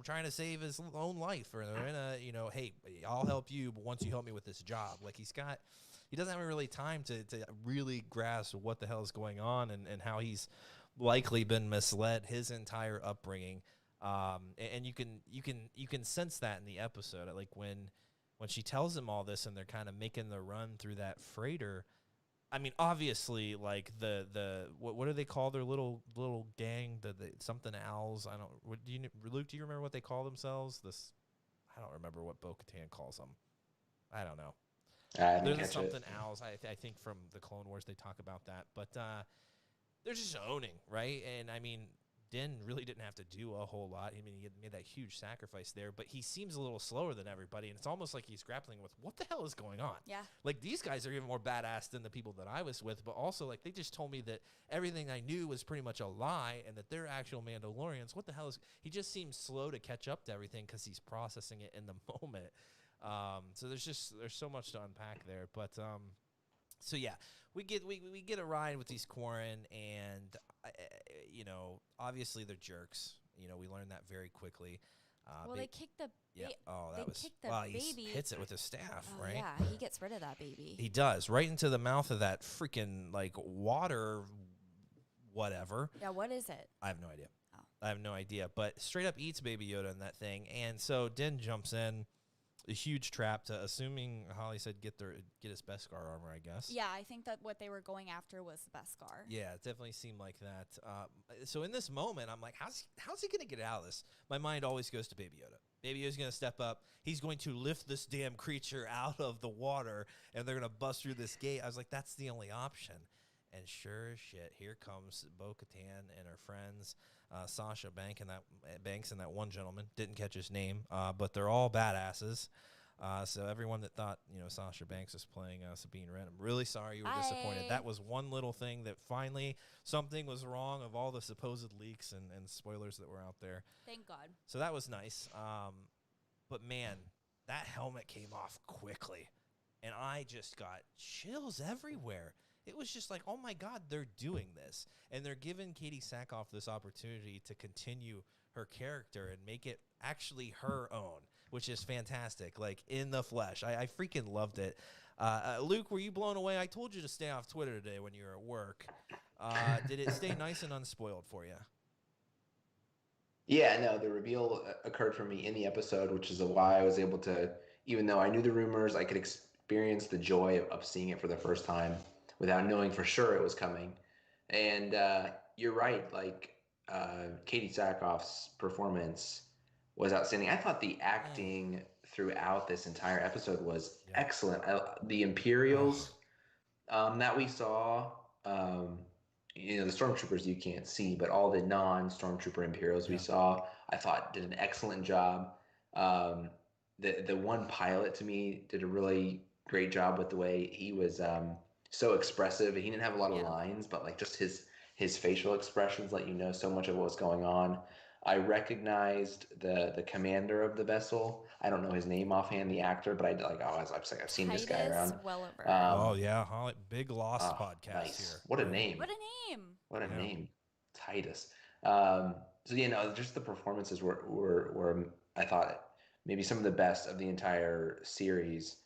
Speaker 2: trying to save his own life. Or they're in a, hey, I'll help you, but once you help me with this job. Like, he doesn't have really time to really grasp what the hell is going on and how he's likely been misled his entire upbringing. And you can sense that in the episode. Like, when she tells him all this and they're kind of making the run through that freighter, I mean, obviously, like what do they call their little gang? The something owls. I don't. Luke, do you remember what they call themselves? I don't remember what bo-katan calls them. I don't know. There's the something owls. I think from the Clone Wars they talk about that, but they're just owning, right? And I mean, Din really didn't have to do a whole lot. I mean, he had made that huge sacrifice there, but he seems a little slower than everybody, and it's almost like he's grappling with what the hell is going on.
Speaker 3: Yeah.
Speaker 2: Like, these guys are even more badass than the people that I was with, but also, like, they just told me that everything I knew was pretty much a lie and that they're actual Mandalorians. What the hell is... He just seems slow to catch up to everything because he's processing it in the moment. So there's so much to unpack there, but... So yeah, we get a ride with these Quarren, and obviously they're jerks. We learned that very quickly.
Speaker 3: They kicked the
Speaker 2: he
Speaker 3: baby.
Speaker 2: hits it with his staff, right?
Speaker 3: Yeah, he gets rid of that baby.
Speaker 2: He does, right into the mouth of that freaking water, whatever.
Speaker 3: Yeah, what is it?
Speaker 2: I have no idea.
Speaker 3: Oh.
Speaker 2: I have no idea, but straight up eats Baby Yoda in that thing, and so Din jumps in. A huge trap to, assuming Holly said get his Beskar armor, I guess.
Speaker 3: Yeah, I think that what they were going after was the Beskar.
Speaker 2: Yeah, it definitely seemed like that. So in this moment, I'm like, how's he going to get out of this? My mind always goes to Baby Yoda. Baby Yoda's going to step up. He's going to lift this damn creature out of the water, and they're going to bust through this gate. I was like, that's the only option. And sure as shit, here comes Bo-Katan and her friends, Sasha Banks and that one gentleman. Didn't catch his name, but they're all badasses. So everyone that thought, Sasha Banks was playing Sabine Wren, I'm really sorry you were disappointed. That was one little thing that finally something was wrong of all the supposed leaks and spoilers that were out there.
Speaker 3: Thank God.
Speaker 2: So that was nice. But man, that helmet came off quickly, and I just got chills everywhere. It was just like, oh my God, they're doing this. And they're giving Katie Sackhoff this opportunity to continue her character and make it actually her own, which is fantastic, like in the flesh. I freaking loved it. Luke, were you blown away? I told you to stay off Twitter today when you were at work. Did it stay nice and unspoiled for you?
Speaker 4: Yeah, no, the reveal occurred for me in the episode, which is why I was able to, even though I knew the rumors, I could experience the joy of seeing it for the first time. without knowing for sure it was coming. And you're right, like Katie Sackhoff's performance was outstanding. I thought the acting throughout this entire episode was excellent. The Imperials that we saw, the stormtroopers you can't see, but all the non-stormtrooper Imperials we saw, I thought did an excellent job. The one pilot to me did a really great job with the way he was so expressive. He didn't have a lot of lines, but like just his facial expressions let you know so much of what was going on. I recognized the commander of the vessel. I don't know his name offhand, the actor, but I was like, I've seen this guy around.
Speaker 2: Holly, big Lost podcast
Speaker 4: nice.
Speaker 2: here.
Speaker 4: What a name! What a name, Titus. Just the performances were I thought maybe some of the best of the entire series.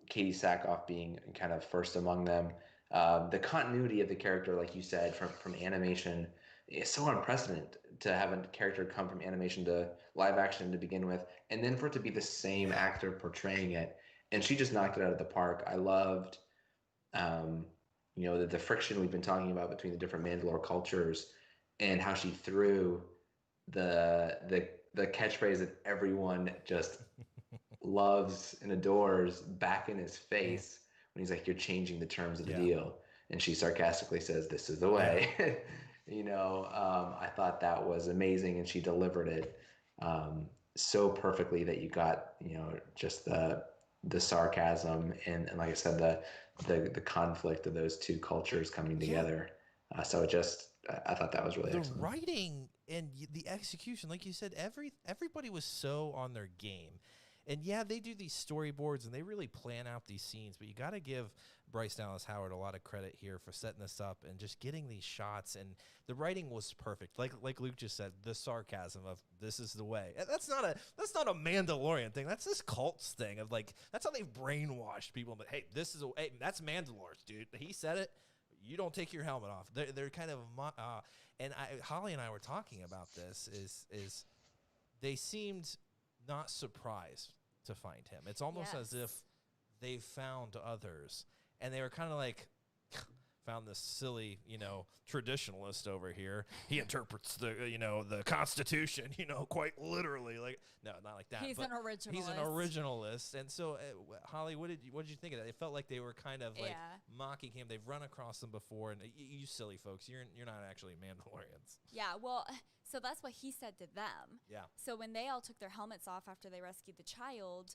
Speaker 4: Katie Sackhoff being kind of first among them. The continuity of the character, like you said, from animation is so unprecedented to have a character come from animation to live action to begin with, and then for it to be the same actor portraying it. And she just knocked it out of the park. I loved, the friction we've been talking about between the different Mandalore cultures and how she threw the catchphrase that everyone just loves and adores back in his face when he's like, "You're changing the terms of the deal," and she sarcastically says, "This is the way." I thought that was amazing, and she delivered it so perfectly that you got just the sarcasm and like I said, the conflict of those two cultures coming together. I thought that was really excellent.
Speaker 2: The writing and the execution, like you said, everybody was so on their game. And they do these storyboards and they really plan out these scenes, but you got to give Bryce Dallas Howard a lot of credit here for setting this up and just getting these shots. And the writing was perfect. Like Luke just said, the sarcasm of "this is the way." That's not a Mandalorian thing. That's this cult's thing of like, that's how they've brainwashed people. But hey, that's Mandalore, dude. He said it. You don't take your helmet off. They're kind of Holly and I were talking about this. Is they seemed not surprised to find him. It's almost as if they found others, and they were kind of like, found this silly, traditionalist over here. He interprets the Constitution, quite literally. Like, no, not like that.
Speaker 3: He's an originalist.
Speaker 2: He's an originalist. And so, Holly, what did you think of that? It felt like they were kind of like mocking him. They've run across him before, and you silly folks, you're not actually Mandalorians.
Speaker 3: Yeah, well, so that's what he said to them.
Speaker 2: Yeah.
Speaker 3: So when they all took their helmets off after they rescued the child,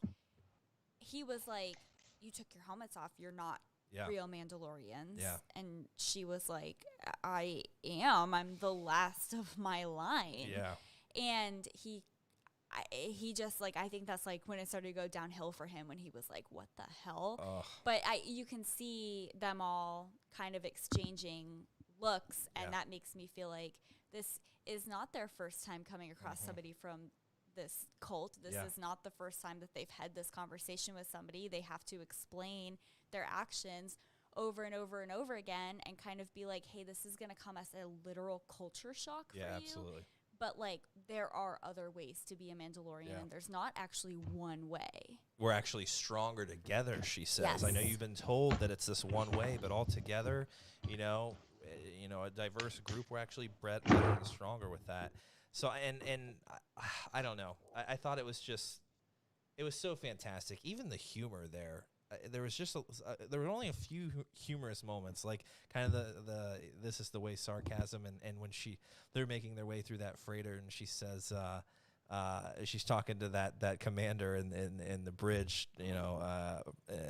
Speaker 3: he was like, "You took your helmets off. You're not real Mandalorians."
Speaker 2: Yeah.
Speaker 3: And she was like, "I am. I'm the last of my line."
Speaker 2: Yeah.
Speaker 3: And he just like, I think that's like when it started to go downhill for him, when he was like, "What the hell?"
Speaker 2: Ugh.
Speaker 3: But you can see them all kind of exchanging looks, and that makes me feel like this is not their first time coming across somebody from this cult. This is not the first time that they've had this conversation with somebody. They have to explain their actions over and over and over again and kind of be like, "Hey, this is going to come as a literal culture shock for you."
Speaker 2: Absolutely.
Speaker 3: But like, there are other ways to be a Mandalorian, and there's not actually one way.
Speaker 2: We're actually stronger together, she says.
Speaker 3: Yes.
Speaker 2: I know you've been told that it's this one way, but all together, a diverse group, we're actually better and stronger with that. So, and I don't know. I thought it was so fantastic. Even the humor there. There was just there were only a few humorous moments, like kind of the "this is the way" sarcasm, and when they're making their way through that freighter, and she says she's talking to that commander in the bridge,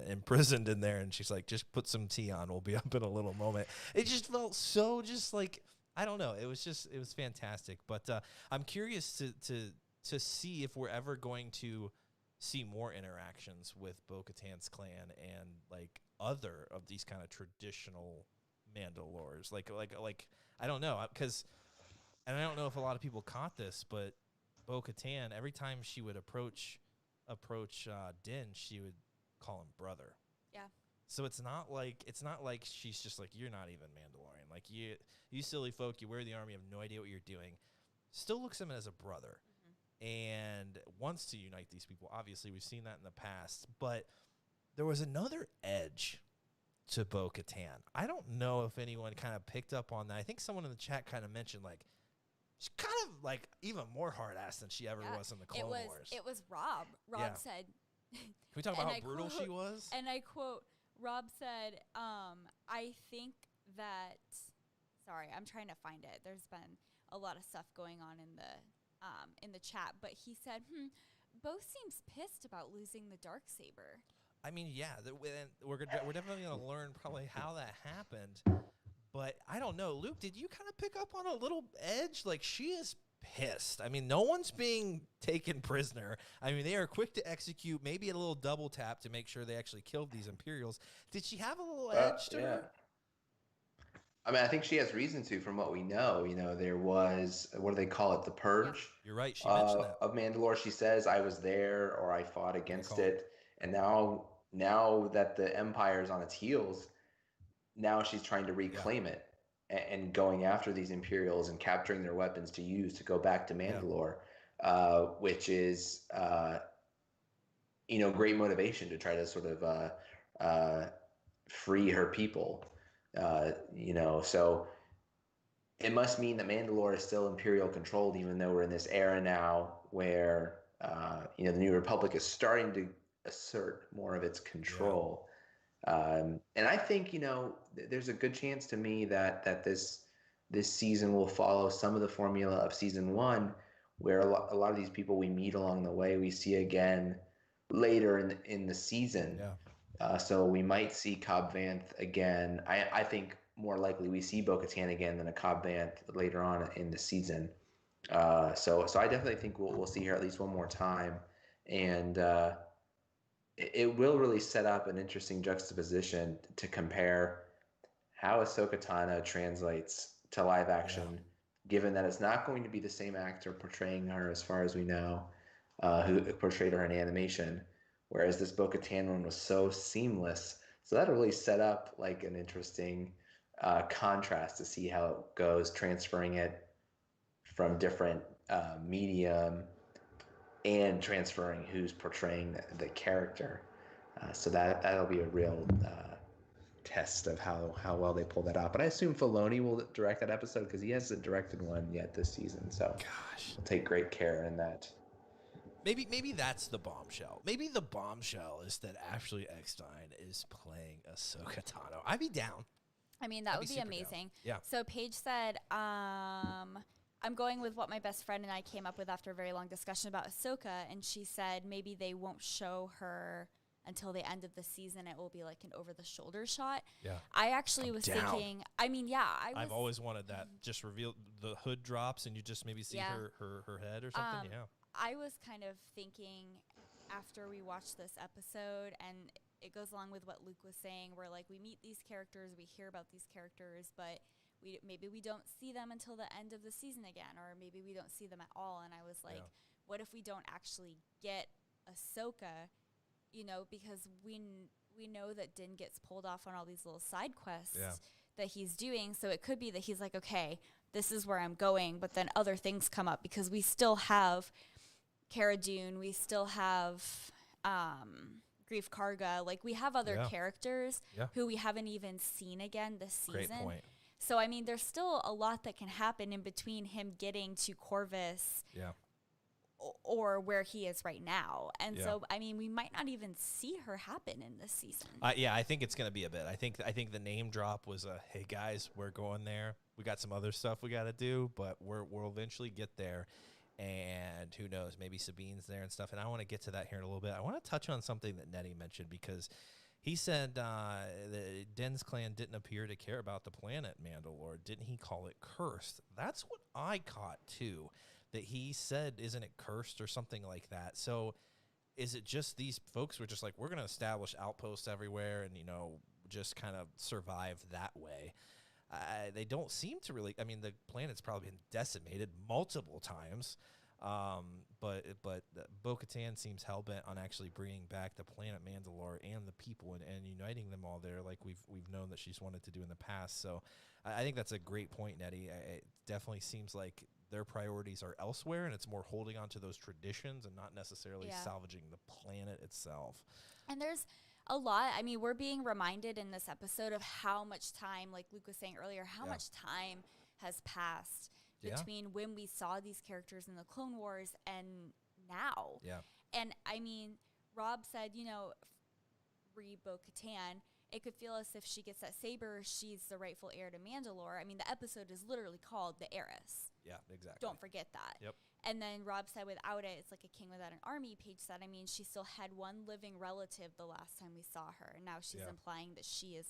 Speaker 2: imprisoned in there, and she's like, "Just put some tea on, we'll be up in a little moment." It just felt so just like, I don't know. It was fantastic. But I'm curious to see if we're ever going to see more interactions with Bo-Katan's clan and like other of these kind of traditional Mandalores. Like I don't know, and I don't know if a lot of people caught this, but Bo-Katan, every time she would approach Din, she would call him brother.
Speaker 3: Yeah.
Speaker 2: So it's not like she's just like, "You're not even Mandalorian. Like you silly folk, you wear the army, you have no idea what you're doing." Still looks at him as a brother. And wants to unite these people. Obviously, we've seen that in the past. But there was another edge to Bo-Katan. I don't know if anyone kind of picked up on that. I think someone in the chat kind of mentioned like she's kind of like even more hard ass than she ever was in the Clone Wars.
Speaker 3: It was Rob. Rob said.
Speaker 2: Can we talk about how brutal she was?
Speaker 3: And I quote, Rob said, I think that, sorry, I'm trying to find it. There's been a lot of stuff going on in the chat, but he said, Bo seems pissed about losing the Darksaber.
Speaker 2: I mean, yeah, we're definitely going to learn probably how that happened, but I don't know. Luke, did you kind of pick up on a little edge? Like, she is pissed. I mean, no one's being taken prisoner. I mean, they are quick to execute, maybe a little double tap to make sure they actually killed these Imperials. Did she have a little edge to her?
Speaker 4: I mean, I think she has reason to, from what we know. You know, there was, what do they call it, the Purge?
Speaker 2: Yeah. You're right, she mentioned that.
Speaker 4: Of Mandalore. She says, I was there, or I fought against it. And now that the Empire is on its heels, now she's trying to reclaim it and going after these Imperials and capturing their weapons to use to go back to Mandalore, which is, great motivation to try to sort of free her people. So it must mean that Mandalore is still Imperial controlled, even though we're in this era now where, the New Republic is starting to assert more of its control. And I think, there's a good chance to me that this season will follow some of the formula of season 1, where a lot of these people we meet along the way, we see again later in the season. So we might see Cobb Vanth again. I think more likely we see Bo-Katan again than a Cobb Vanth later on in the season. So I definitely think we'll see her at least one more time. And it will really set up an interesting juxtaposition to compare how Ahsoka Tano translates to live action, given that it's not going to be the same actor portraying her, as far as we know, who portrayed her in animation, whereas this Bo-Katan one was so seamless. So that'll really set up like an interesting contrast to see how it goes, transferring it from different medium and transferring who's portraying the character. So that'll be a real test of how well they pull that out. But I assume Filoni will direct that episode because he hasn't directed one yet this season. So we'll take great care in that.
Speaker 2: Maybe that's the bombshell. Maybe the bombshell is that Ashley Eckstein is playing Ahsoka Tano. I'd be down.
Speaker 3: I mean, that would be amazing.
Speaker 2: Down. Yeah.
Speaker 3: So Paige said, I'm going with what my best friend and I came up with after a very long discussion about Ahsoka, and she said maybe they won't show her until the end of the season. It will be like an over-the-shoulder shot.
Speaker 2: Yeah.
Speaker 3: I actually was thinking, I mean, I've
Speaker 2: always wanted that. Just reveal, the hood drops, and you just maybe see her head or something.
Speaker 3: I was kind of thinking after we watched this episode, and it goes along with what Luke was saying, where like we meet these characters, we hear about these characters, but maybe we don't see them until the end of the season again, or maybe we don't see them at all. And I was like, what if we don't actually get Ahsoka, because we know that Din gets pulled off on all these little side quests that he's doing. So it could be that he's like, okay, this is where I'm going, but then other things come up because we still have Cara Dune, we still have Grief Karga, like we have other characters who we haven't even seen again this season.
Speaker 2: Great point.
Speaker 3: So, I mean, there's still a lot that can happen in between him getting to Corvus or where he is right now. And so, I mean, we might not even see her happen in this season.
Speaker 2: I think it's going to be a bit. I think the name drop was hey, guys, we're going there. We got some other stuff we got to do, but we'll eventually get there. And who knows, maybe Sabine's there and stuff. And I want to get to that here in a little bit. I want to touch on something that Nettie mentioned because he said the Din's clan didn't appear to care about the planet Mandalore. Didn't he call it cursed? That's what I caught too, that he said, isn't it cursed or something like that? So is it just these folks were just like, we're going to establish outposts everywhere and, just kind of survive that way? They don't seem to really. I mean, the planet's probably been decimated multiple times, but Bo-Katan seems hell-bent on actually bringing back the planet Mandalore and the people and uniting them all there, like we've known that she's wanted to do in the past. So I think that's a great point, Nettie. It definitely seems like their priorities are elsewhere, and it's more holding on to those traditions and not necessarily salvaging the planet itself.
Speaker 3: And there's A lot. I mean, we're being reminded in this episode of how much time, like Luke was saying earlier, how much time has passed between when we saw these characters in the Clone Wars and now.
Speaker 2: Yeah.
Speaker 3: And I mean, Rob said, you know, re bo-katan, it could feel as if she gets that saber, she's the rightful heir to Mandalore. I mean, the episode is literally called The Heiress.
Speaker 2: Yeah, exactly.
Speaker 3: Don't forget that.
Speaker 2: Yep.
Speaker 3: And then Rob said without it, it's like a king without an army. Paige said, I mean, she still had one living relative the last time we saw her. And now she's implying that she is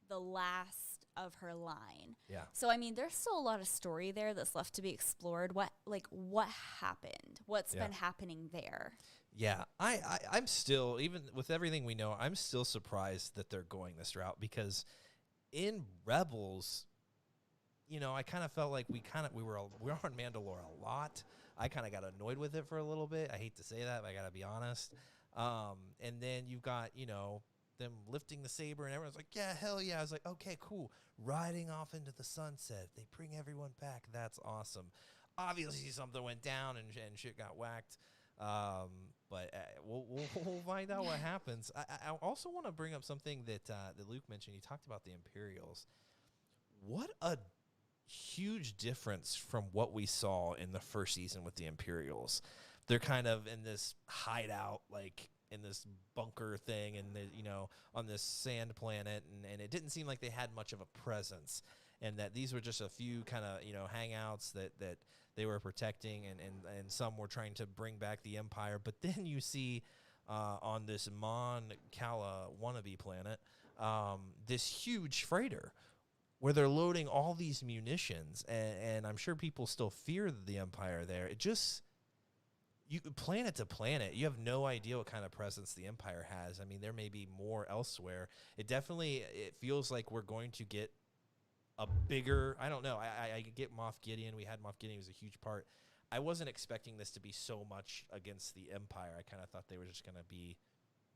Speaker 3: the last of her line.
Speaker 2: Yeah.
Speaker 3: So, I mean, there's still a lot of story there that's left to be explored. What happened? What's been happening there?
Speaker 2: Yeah, I'm still, even with everything we know, I'm still surprised that they're going this route, because in Rebels, you know, I kind of felt like we were on Mandalore a lot. I kind of got annoyed with it for a little bit. I hate to say that, but I got to be honest. And then you've got, you know, them lifting the saber, and everyone's like, yeah, hell yeah. I was like, okay, cool. Riding off into the sunset. They bring everyone back. That's awesome. Obviously, something went down and shit got whacked. But we'll find out what happens. I also want to bring up something that Luke mentioned. He talked about the Imperials. What a huge difference from what we saw in the first season with the Imperials. They're kind of in this hideout, like in this bunker thing, and you know, on this sand planet, and it didn't seem like they had much of a presence, and that these were just a few kind of, you know, hangouts that they were protecting, and some were trying to bring back the Empire. But then you see on this Mon Cala wannabe planet this huge freighter where they're loading all these munitions, and I'm sure people still fear the Empire there. It just, you planet to planet, you have no idea what kind of presence the Empire has. I mean, there may be more elsewhere. It feels like we're going to get a bigger, I don't know. I get Moff Gideon. We had Moff Gideon. He was a huge part. I wasn't expecting this to be so much against the Empire. I kind of thought they were just going to be,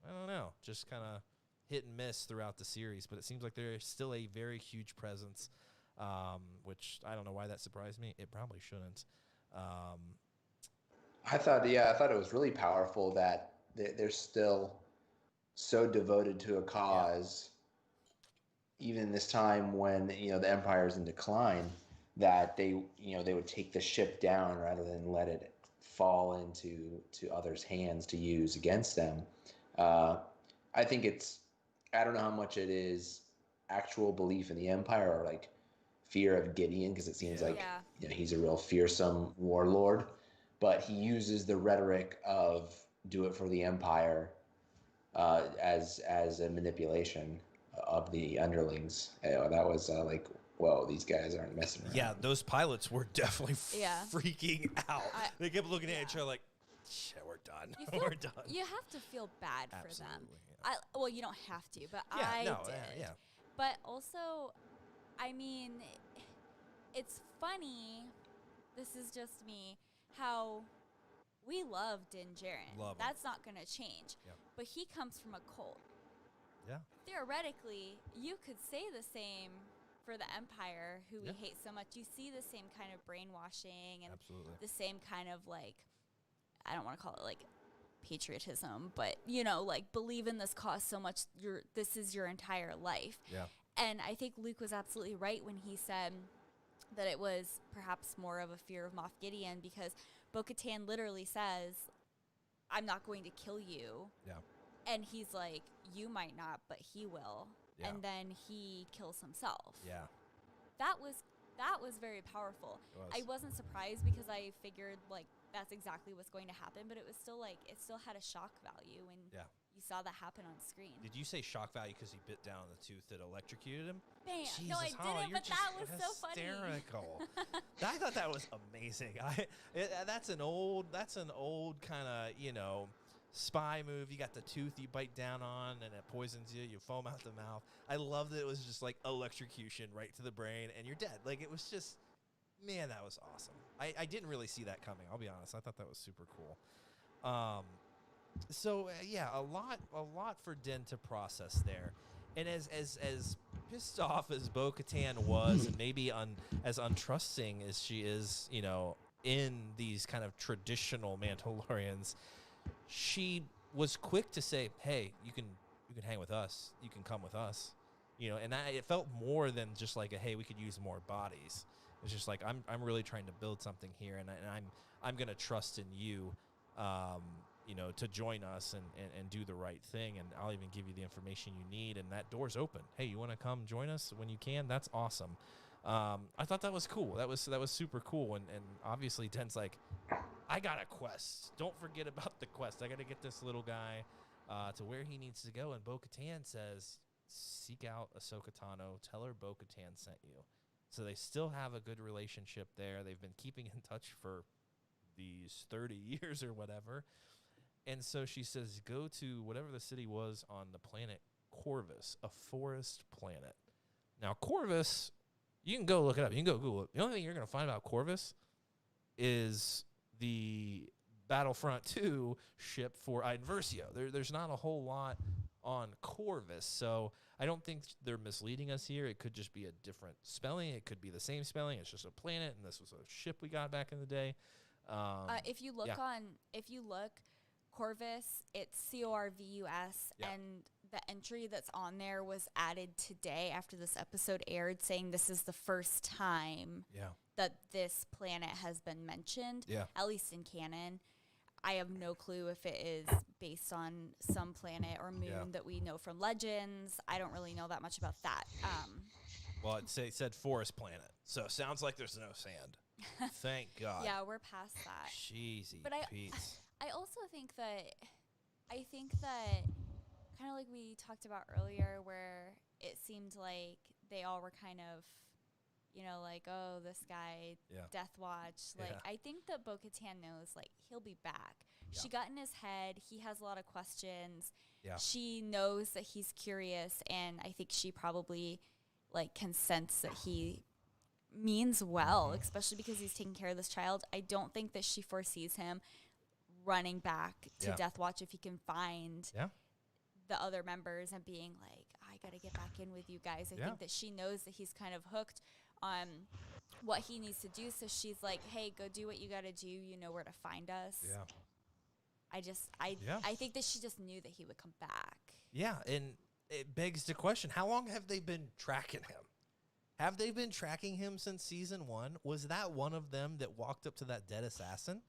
Speaker 2: I don't know, just kind of hit and miss throughout the series. But it seems like there's still a very huge presence, which I don't know why that surprised me. It probably shouldn't.
Speaker 4: I thought it was really powerful that they're still so devoted to a cause. Yeah. Even this time when, you know, the Empire is in decline, that they would take the ship down rather than let it fall into others' hands to use against them. I think I don't know how much it is actual belief in the Empire or like fear of Gideon, because it seems like you know, he's a real fearsome warlord, but he uses the rhetoric of do it for the Empire as a manipulation of the underlings. You know, that was like, whoa, these guys aren't messing around.
Speaker 2: Yeah, those pilots were definitely freaking out. They kept looking at each other like, shit, we're done. We're done.
Speaker 3: You have to feel bad for them.
Speaker 2: Yeah.
Speaker 3: Well, you don't have to, but I did.
Speaker 2: Yeah.
Speaker 3: But also, I mean, it's funny, this is just me, how we love Din Djarin. That's not going to change.
Speaker 2: Yeah.
Speaker 3: But he comes from a cult.
Speaker 2: Yeah.
Speaker 3: Theoretically, you could say the same for the Empire, who we hate so much. You see the same kind of brainwashing and the same kind of, like, I don't want to call it like patriotism, but, you know, like, believe in this cause so much, this is your entire life.
Speaker 2: Yeah.
Speaker 3: And I think Luke was absolutely right when he said that it was perhaps more of a fear of Moff Gideon, because bo-katan literally says, I'm not going to kill you. Yeah. And he's like, you might not, but he will. Yeah. And then he kills himself. Yeah. That was very powerful. I wasn't surprised, because I figured, like, that's exactly what's going to happen, but it was still like, it still had a shock value when you saw that happen on screen.
Speaker 2: Did you say shock value because he bit down the tooth that electrocuted him?
Speaker 3: Bam.
Speaker 2: Jesus,
Speaker 3: no, I didn't, but that was so funny.
Speaker 2: Hysterical. I thought that was amazing. That's an old kind of, you know, spy move. You got the tooth you bite down on and it poisons you. You foam out the mouth. I love that it was just like electrocution right to the brain and you're dead. Like, it was just, man, that was awesome. I didn't really see that coming. I'll be honest. I thought that was super cool. A lot for Din to process there. And as pissed off as Bo-Katan was, and maybe as untrusting as she is, you know, in these kind of traditional Mandalorians, she was quick to say, hey, you can you can hang with us. You can come with us. And it felt more than just like hey, we could use more bodies. It's just like I'm really trying to build something here, and I'm gonna trust in you, to join us and do the right thing, and I'll even give you the information you need, and that door's open. Hey, you want to come join us when you can? That's awesome. I thought that was cool. That was super cool, and obviously Den's like, I got a quest. Don't forget about the quest. I got to get this little guy to where he needs to go, and Bo-Katan says, seek out Ahsoka Tano. Tell her Bo-Katan sent you. So they still have a good relationship there. They've been keeping in touch for these 30 years or whatever. And so she says, go to whatever the city was on the planet Corvus, a forest planet. Now, Corvus, you can go look it up. You can go Google it. The only thing you're going to find about Corvus is the Battlefront 2 ship for Iden Versio. There's not a whole lot on Corvus, so I don't think they're misleading us here. It could just be a different spelling. It could be the same spelling. It's just a planet, and this was a ship we got back in the day.
Speaker 3: If you look, Corvus, it's Corvus, and the entry that's on there was added today after this episode aired, saying this is the first time that this planet has been mentioned, at least in canon. I have no clue if it is based on some planet or moon that we know from Legends. I don't really know that much about that.
Speaker 2: Well, it said forest planet, so it sounds like there's no sand. Thank God.
Speaker 3: Yeah, we're past that.
Speaker 2: Cheesy
Speaker 3: but
Speaker 2: Pete's.
Speaker 3: I also think that kind of like we talked about earlier, where it seemed like they all were kind of, like, oh, this guy, Death Watch. Like, I think that Bo-Katan knows, like, he'll be back. Yeah. She got in his head. He has a lot of questions. Yeah. She knows that he's curious, and I think she probably, like, can sense that he means well, especially because he's taking care of this child. I don't think that she foresees him running back to Death Watch if he can find the other members and being like, I got to get back in with you guys. I think that she knows that he's kind of hooked on what he needs to do. So she's like, hey, go do what you got to do. You know where to find us. Yeah. I think that she just knew that he would come back. Yeah.
Speaker 2: And it begs the question, how long have they been tracking him? Have they been tracking him since season 1? Was that one of them that walked up to that dead assassin?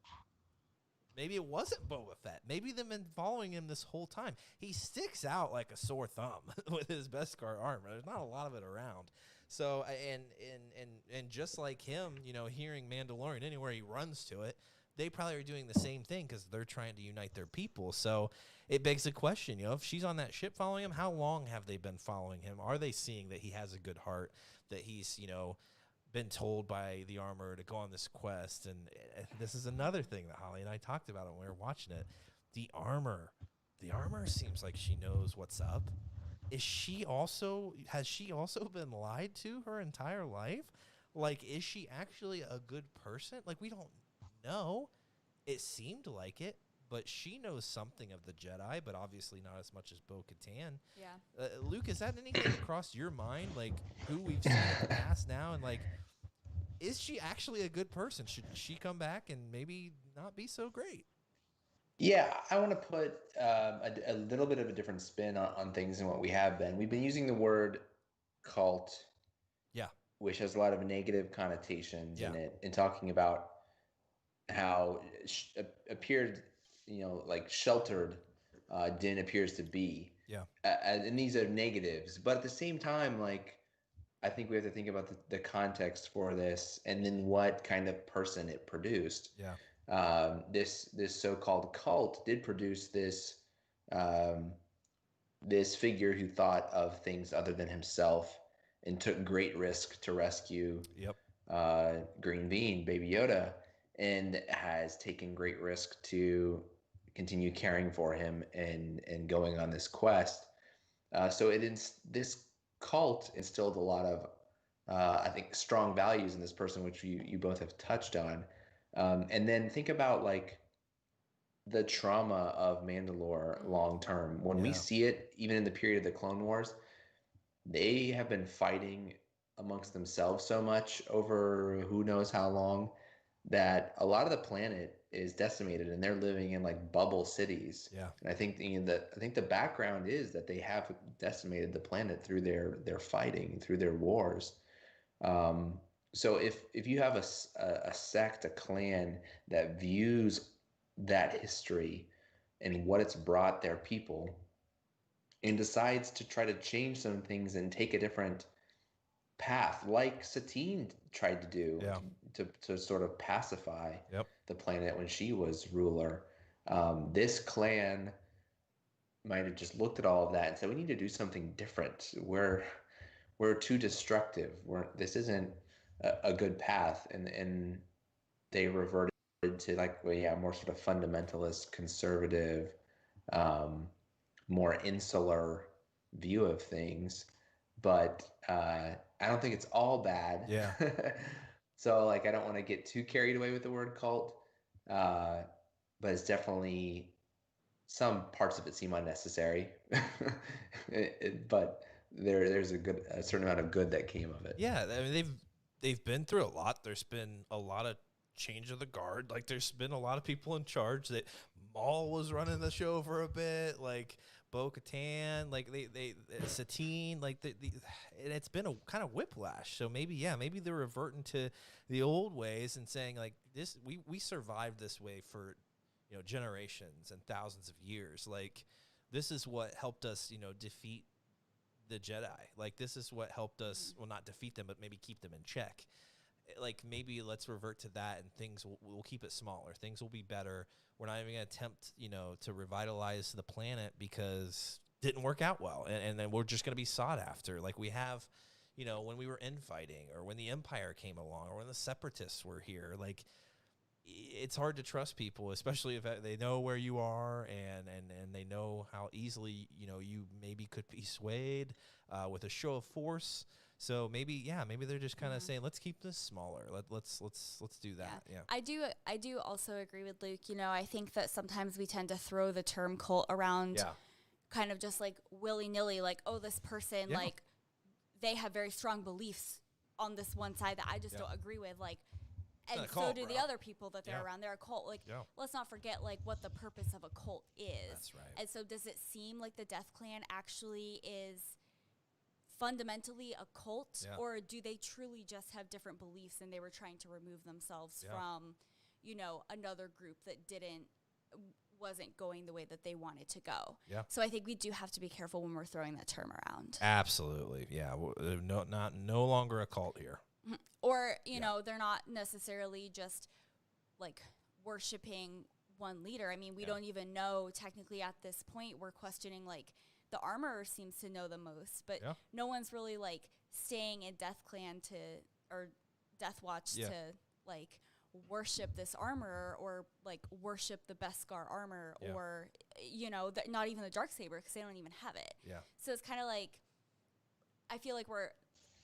Speaker 2: Maybe it wasn't Boba Fett. Maybe they've been following him this whole time. He sticks out like a sore thumb with his Beskar armor. There's not a lot of it around. So, and just like him, hearing Mandalorian anywhere he runs to it, they probably are doing the same thing because they're trying to unite their people. So it begs the question, if she's on that ship following him, how long have they been following him? Are they seeing that he has a good heart, that he's, been told by the armor to go on this quest? And this is another thing that Holly and I talked about when we were watching it. The armor seems like she knows what's up. Has she also been lied to her entire life? Like, is she actually a good person? Like, we don't know. It seemed like it, but she knows something of the Jedi, but obviously not as much as Bo-Katan. Yeah. Luke, is that anything that crossed your mind? Like, who we've seen in the past now, and like, is she actually a good person? Should she come back and maybe not be so great?
Speaker 4: Yeah, I want to put a little bit of a different spin on things than what we have been. We've been using the word cult, which has a lot of negative connotations in it, and talking about how appeared, like sheltered Din appears to be. Yeah. And these are negatives, but at the same time, like, I think we have to think about the context for this, and then what kind of person it produced. Yeah. This so-called cult did produce this this figure who thought of things other than himself and took great risk to rescue Green Bean, Baby Yoda, and has taken great risk to continue caring for him and going on this quest. So this cult instilled a lot of, I think, strong values in this person, which you both have touched on. And then think about like the trauma of Mandalore long term. When we see it, even in the period of the Clone Wars, they have been fighting amongst themselves so much over who knows how long that a lot of the planet is decimated, and they're living in like bubble cities.
Speaker 2: Yeah.
Speaker 4: And I think the background is that they have decimated the planet through their fighting, through their wars. Um, so if you have a sect, a clan that views that history and what it's brought their people, and decides to try to change some things and take a different path, like Satine tried to do,
Speaker 2: Yeah.
Speaker 4: to sort of pacify
Speaker 2: Yep.
Speaker 4: the planet when she was ruler. This clan might have just looked at all of that and said, "We need to do something different. We're too destructive. This isn't a good path," and they reverted to like, well, yeah, more sort of fundamentalist, conservative, more insular view of things. But I don't think it's all bad.
Speaker 2: Yeah.
Speaker 4: So like, I don't want to get too carried away with the word cult, but it's definitely, some parts of it seem unnecessary. But there's a certain amount of good that came of it.
Speaker 2: Yeah, I mean they've been through a lot. There's been a lot of change of the guard. Like there's been a lot of people in charge. That Maul was running the show for a bit. Like bo-katan, like they Satine, like and it's been a kind of whiplash. So maybe they're reverting to the old ways and saying like this. We survived this way for generations and thousands of years. Like this is what helped us defeat the Jedi. Like this is what helped us, well, not defeat them, but maybe keep them in check. Like maybe let's revert to that, and things we'll keep it smaller. Things will be better. We're not even gonna attempt to revitalize the planet because it didn't work out well, and then we're just gonna be sought after like we have when we were infighting, or when the Empire came along, or when the Separatists were here. Like it's hard to trust people, especially if they know where you are and they know how easily you maybe could be swayed with a show of force. So maybe they're just kind of saying, let's keep this smaller. Let's do that. Yeah.
Speaker 3: I do also agree with Luke. I think that sometimes we tend to throw the term cult around kind of just like willy-nilly, like, oh, this person, like they have very strong beliefs on this one side that I just don't agree with. Like, and so do the other people that they're around. They're a cult. Like, let's not forget like what the purpose of a cult is.
Speaker 2: That's right.
Speaker 3: And so does it seem like the Death Clan actually is fundamentally a cult, or do they truly just have different beliefs and they were trying to remove themselves from, another group that wasn't going the way that they wanted to go?
Speaker 2: Yeah.
Speaker 3: So I think we do have to be careful when we're throwing that term around.
Speaker 2: Absolutely. Yeah. No longer a cult here.
Speaker 3: Or, they're not necessarily just like worshiping one leader. I mean, we don't even know technically at this point. We're questioning like the Armorer seems to know the most, but no one's really like staying in Death Clan or Death Watch to like worship this Armorer, or like worship the Beskar armor, or not even the Darksaber, because they don't even have it.
Speaker 2: Yeah.
Speaker 3: So it's kind of like, I feel like we're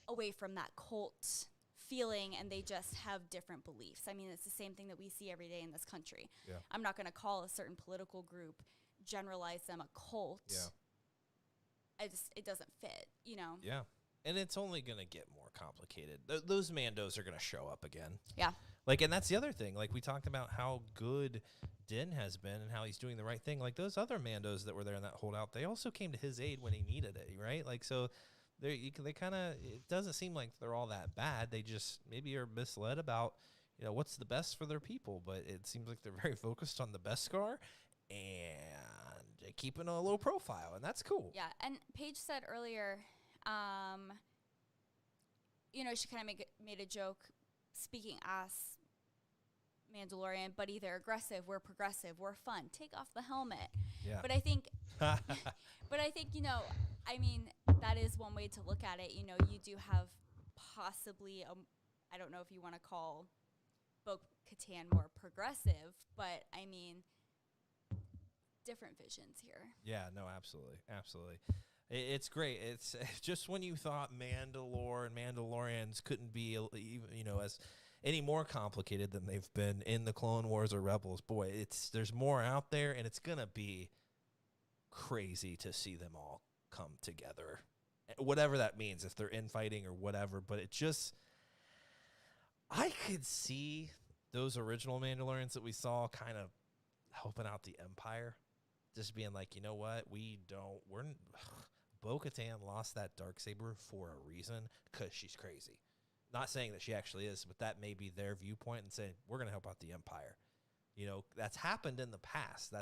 Speaker 3: away from that cult feeling, and they just have different beliefs. I mean, it's the same thing that we see every day in this country.
Speaker 2: Yeah.
Speaker 3: I'm not going to call a certain political group, generalize them a cult.
Speaker 2: Yeah.
Speaker 3: It doesn't fit,
Speaker 2: Yeah. And it's only going to get more complicated. Those Mandos are going to show up again.
Speaker 3: Yeah.
Speaker 2: Like, and that's the other thing. Like, we talked about how good Din has been and how he's doing the right thing. Like, those other Mandos that were there in that holdout, they also came to his aid when he needed it, right? Like, so they kind of, it doesn't seem like they're all that bad. They just maybe are misled about, what's the best for their people. But it seems like they're very focused on the Beskar and keeping a low profile, and that's cool.
Speaker 3: Yeah, and Paige said earlier, she kind of made a joke, speaking as Mandalorian, buddy, they're aggressive, we're progressive, we're fun, take off the helmet.
Speaker 2: Yeah.
Speaker 3: But I think, I mean, that is one way to look at it. You do have possibly, I don't know if you want to call bo-katan more progressive, but I mean, different visions here.
Speaker 2: Yeah, no, absolutely. It's great. It's just when you thought Mandalore and Mandalorians couldn't be even, as any more complicated than they've been in the Clone Wars or Rebels. Boy, there's more out there, and it's gonna be crazy to see them all come together, whatever that means, if they're infighting or whatever. But I could see those original Mandalorians that we saw kind of helping out the Empire, just being like, you know what, Bo-Katan lost that Darksaber for a reason because she's crazy. Not saying that she actually is, but that may be their viewpoint and saying, we're going to help out the Empire. You know, that's happened in the past.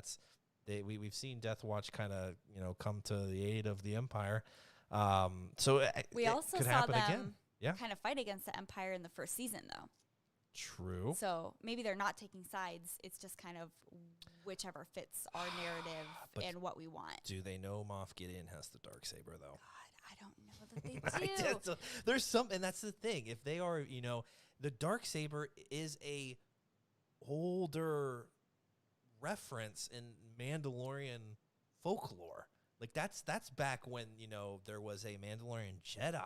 Speaker 2: We've seen Death Watch kind of, you know, come to the aid of the Empire. So
Speaker 3: we also
Speaker 2: could
Speaker 3: saw
Speaker 2: happen
Speaker 3: them
Speaker 2: again. Yeah.
Speaker 3: kind of fight against the Empire in the first season, though.
Speaker 2: True.
Speaker 3: So maybe they're not taking sides. It's just kind of whichever fits our narrative and what we want.
Speaker 2: Do they know Moff Gideon has the Darksaber, though?
Speaker 3: God, I don't know that they do.
Speaker 2: There's some, and that's the thing. If they are, you know, the Darksaber is a older reference in Mandalorian folklore. Like that's back when, you know, there was a Mandalorian Jedi,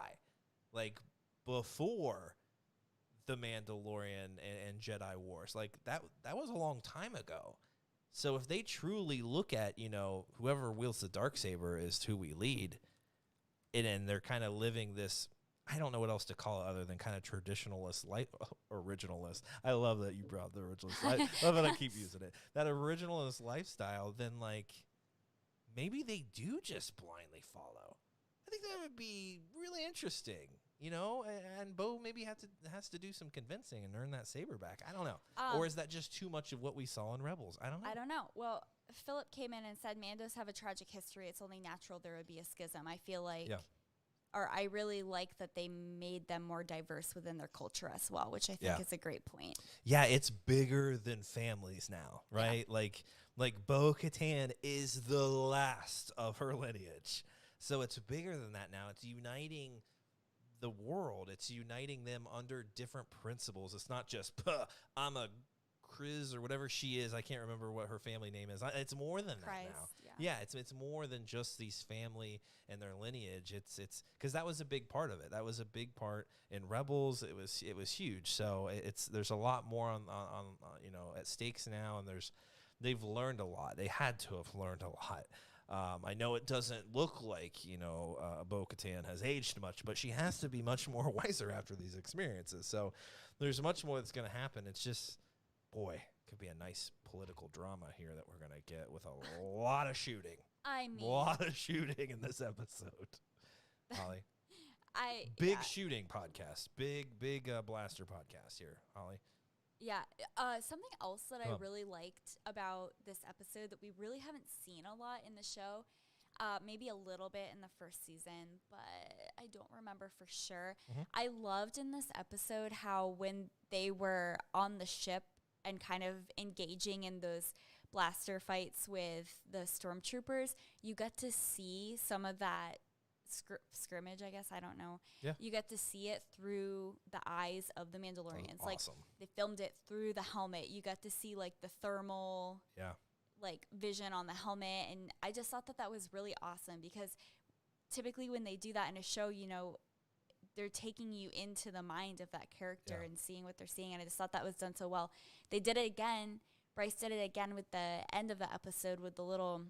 Speaker 2: like before the Mandalorian and Jedi Wars. Like that was a long time ago. So if they truly look at, you know, whoever wields the Darksaber is who we lead, and they're kind of living this, I don't know what else to call it other than kind of traditionalist, originalist. I love that you brought the originalist. I love that I keep using it. That originalist lifestyle, then like maybe they do just blindly follow. I think that would be really interesting, you know. And Bo maybe has to do some convincing and earn that saber back. I don't know, or is that just too much of what we saw in Rebels? I don't know.
Speaker 3: Well, Philip came in and said Mandos have a tragic history. It's only natural there would be a schism. I feel like. Yeah. Or I really like that they made them more diverse within their culture as well, which I think is a great point.
Speaker 2: Yeah, it's bigger than families now, right? Yeah. Like Bo-Katan is the last of her lineage. So it's bigger than that now. It's uniting the world. It's uniting them under different principles. It's not just, I'm a Kriz or whatever she is. I can't remember what her family name is. It's more than that now. Yeah, it's more than just these family and their lineage. It's because that was a big part of it. That was a big part in Rebels. It was huge. So there's a lot more on you know, at stakes now, and they've learned a lot. They had to have learned a lot. I know it doesn't look like, you know, Bo-Katan has aged much, but she has to be much more wiser after these experiences. So there's much more that's going to happen. It's just, boy, could be a nice political drama here that we're going to get with a lot of shooting.
Speaker 3: I mean,
Speaker 2: a lot of shooting in this episode. Holly. Big shooting podcast. Big blaster podcast here, Holly.
Speaker 3: Yeah. Something else that I really liked about this episode that we really haven't seen a lot in the show, maybe a little bit in the first season, but I don't remember for sure. Mm-hmm. I loved in this episode how when they were on the ship and kind of engaging in those blaster fights with the stormtroopers, you got to see some of that scrimmage, I guess. I don't know. Yeah. You get to see it through the eyes of the Mandalorians.
Speaker 2: Awesome.
Speaker 3: Like they filmed it through the helmet. You got to see like the thermal like vision on the helmet. And I just thought that was really awesome because typically when they do that in a show, you know, they're taking you into the mind of that character and seeing what they're seeing. And I just thought that was done so well. They did it again. Bryce did it again with the end of the episode with the little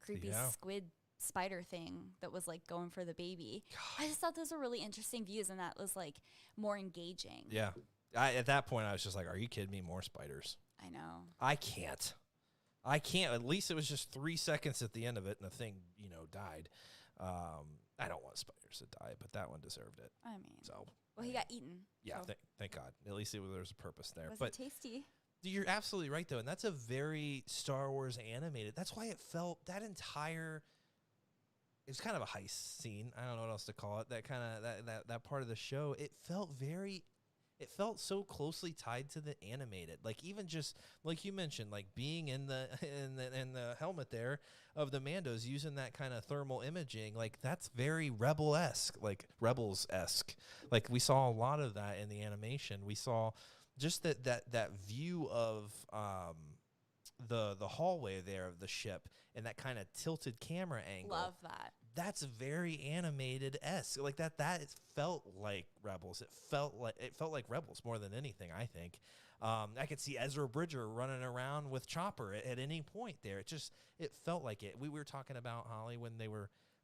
Speaker 3: creepy squid spider thing that was like going for the baby. God. I just thought those were really interesting views, and that was like more engaging.
Speaker 2: Yeah. At that point, I was just like, are you kidding me? More spiders.
Speaker 3: I know.
Speaker 2: I can't. At least it was just 3 seconds at the end of it, and the thing, you know, died. I don't want spiders to die, but that one deserved it.
Speaker 3: I mean,
Speaker 2: so
Speaker 3: well, he got eaten.
Speaker 2: Yeah, so. Thank God. At least there was a purpose there.
Speaker 3: Was it tasty?
Speaker 2: You're absolutely right, though, and that's a very Star Wars animated. That's why it felt that entire. It was kind of a heist scene. I don't know what else to call it. That kind of that part of the show. It felt so closely tied to the animated. Like even just like you mentioned, like being in the helmet there of the Mandos using that kind of thermal imaging. Like that's very Rebels-esque. Like we saw a lot of that in the animation. We saw just that view of the hallway there of the ship and that kind of tilted camera angle.
Speaker 3: Love that.
Speaker 2: That's very animated-esque. Like that it felt like Rebels. It felt like Rebels more than anything, I think. I could see Ezra Bridger running around with Chopper at any point there. It felt like it. We were talking about, Holly, when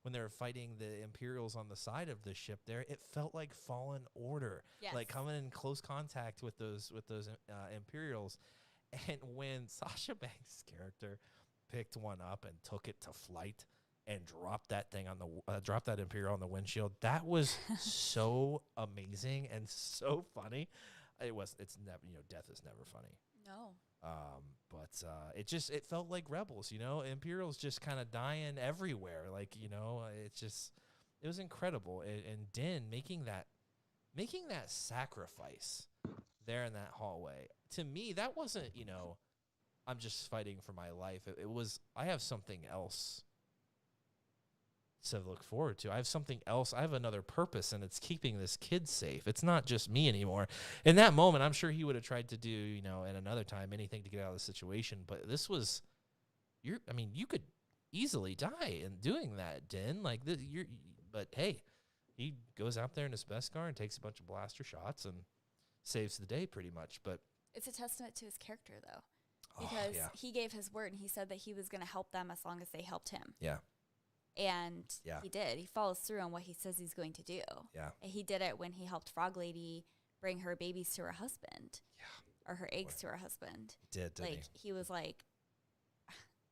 Speaker 2: when they were fighting the Imperials on the side of the ship there, it felt like Fallen Order,
Speaker 3: Yes.
Speaker 2: like coming in close contact with those Imperials. And when Sasha Banks' character picked one up and took it to flight and dropped that thing on the dropped that Imperial on the windshield, that was so amazing and so funny. It's never, death is never funny.
Speaker 3: No.
Speaker 2: But it felt like Rebels, Imperials just kind of dying everywhere. Like, it was incredible. And Din making that sacrifice there in that hallway, to me, that wasn't, I'm just fighting for my life. It was, I have something else to look forward to. I have something else. I have another purpose, and it's keeping this kid safe. It's not just me anymore. In that moment, I'm sure he would have tried to do, at another time, anything to get out of the situation. But this was, you could easily die in doing that, Din. But hey, he goes out there in his Beskar and takes a bunch of blaster shots and saves the day pretty much. But
Speaker 3: it's a testament to his character, though, because he gave his word, and he said that he was going to help them as long as they helped him.
Speaker 2: Yeah.
Speaker 3: And he did. He follows through on what he says he's going to do.
Speaker 2: Yeah.
Speaker 3: And he did it when he helped Frog Lady bring her babies to her husband. Yeah. Or her eggs to her husband.
Speaker 2: He did, didn't
Speaker 3: he was like,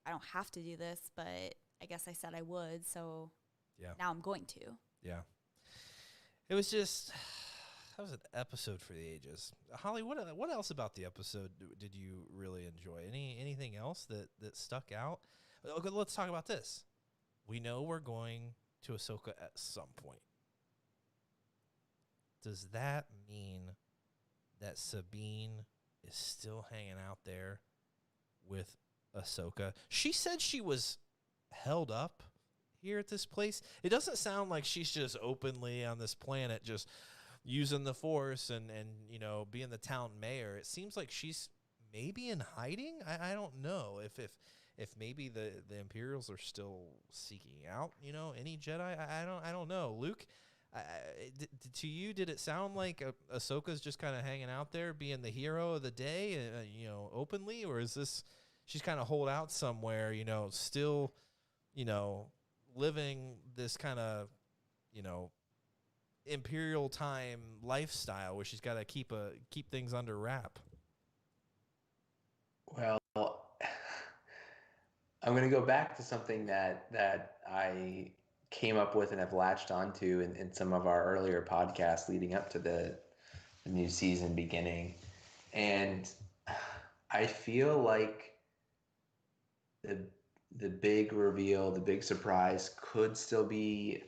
Speaker 3: I don't have to do this, but I guess I said I would, so now I'm going to.
Speaker 2: Yeah. It was just, that was an episode for the ages. Holly, what else about the episode did you really enjoy? Anything else that stuck out? Okay, let's talk about this. We know we're going to Ahsoka at some point. Does that mean that Sabine is still hanging out there with Ahsoka? She said she was held up here at this place. It doesn't sound like she's just openly on this planet just using the Force and being the town mayor. It seems like she's maybe in hiding. I don't know if maybe the Imperials are still seeking out, any Jedi. I don't know. Luke, to you, did it sound like Ahsoka's just kind of hanging out there being the hero of the day, openly, or is this she's kind of holed out somewhere, still, living this kind of, Imperial time lifestyle where she's got to keep things under wrap?
Speaker 4: Well, I'm going to go back to something that I came up with and have latched onto in some of our earlier podcasts leading up to the new season beginning. And I feel like the big reveal, the big surprise could still be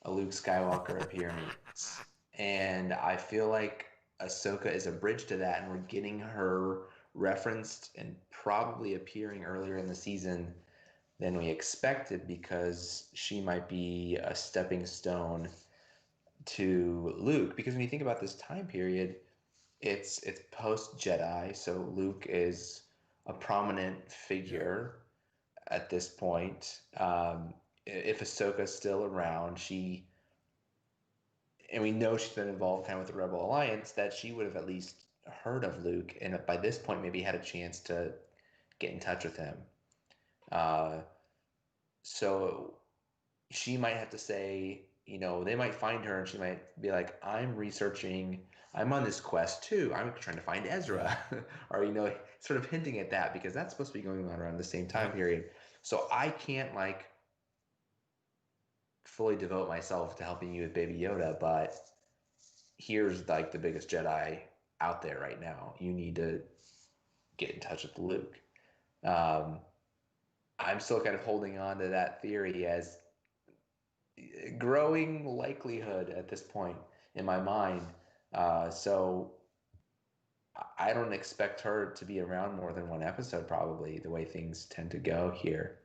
Speaker 4: a Luke Skywalker appearance. And I feel like Ahsoka is a bridge to that, and we're getting her referenced and probably appearing earlier in the season than we expected, because she might be a stepping stone to Luke. Because when you think about this time period, it's post Jedi, so Luke is a prominent figure at this point. If Ahsoka's still around, and we know she's been involved kind of with the Rebel Alliance, that she would have at least heard of Luke, and by this point maybe had a chance to get in touch with him. So she might have to say, they might find her and she might be like, I'm on this quest too. I'm trying to find Ezra. Or, sort of hinting at that, because that's supposed to be going on around the same time period. So I can't fully devote myself to helping you with Baby Yoda, but here's the biggest Jedi out there right now. You need to get in touch with Luke. I'm still kind of holding on to that theory as growing likelihood at this point in my mind. So I don't expect her to be around more than one episode, probably, the way things tend to go here.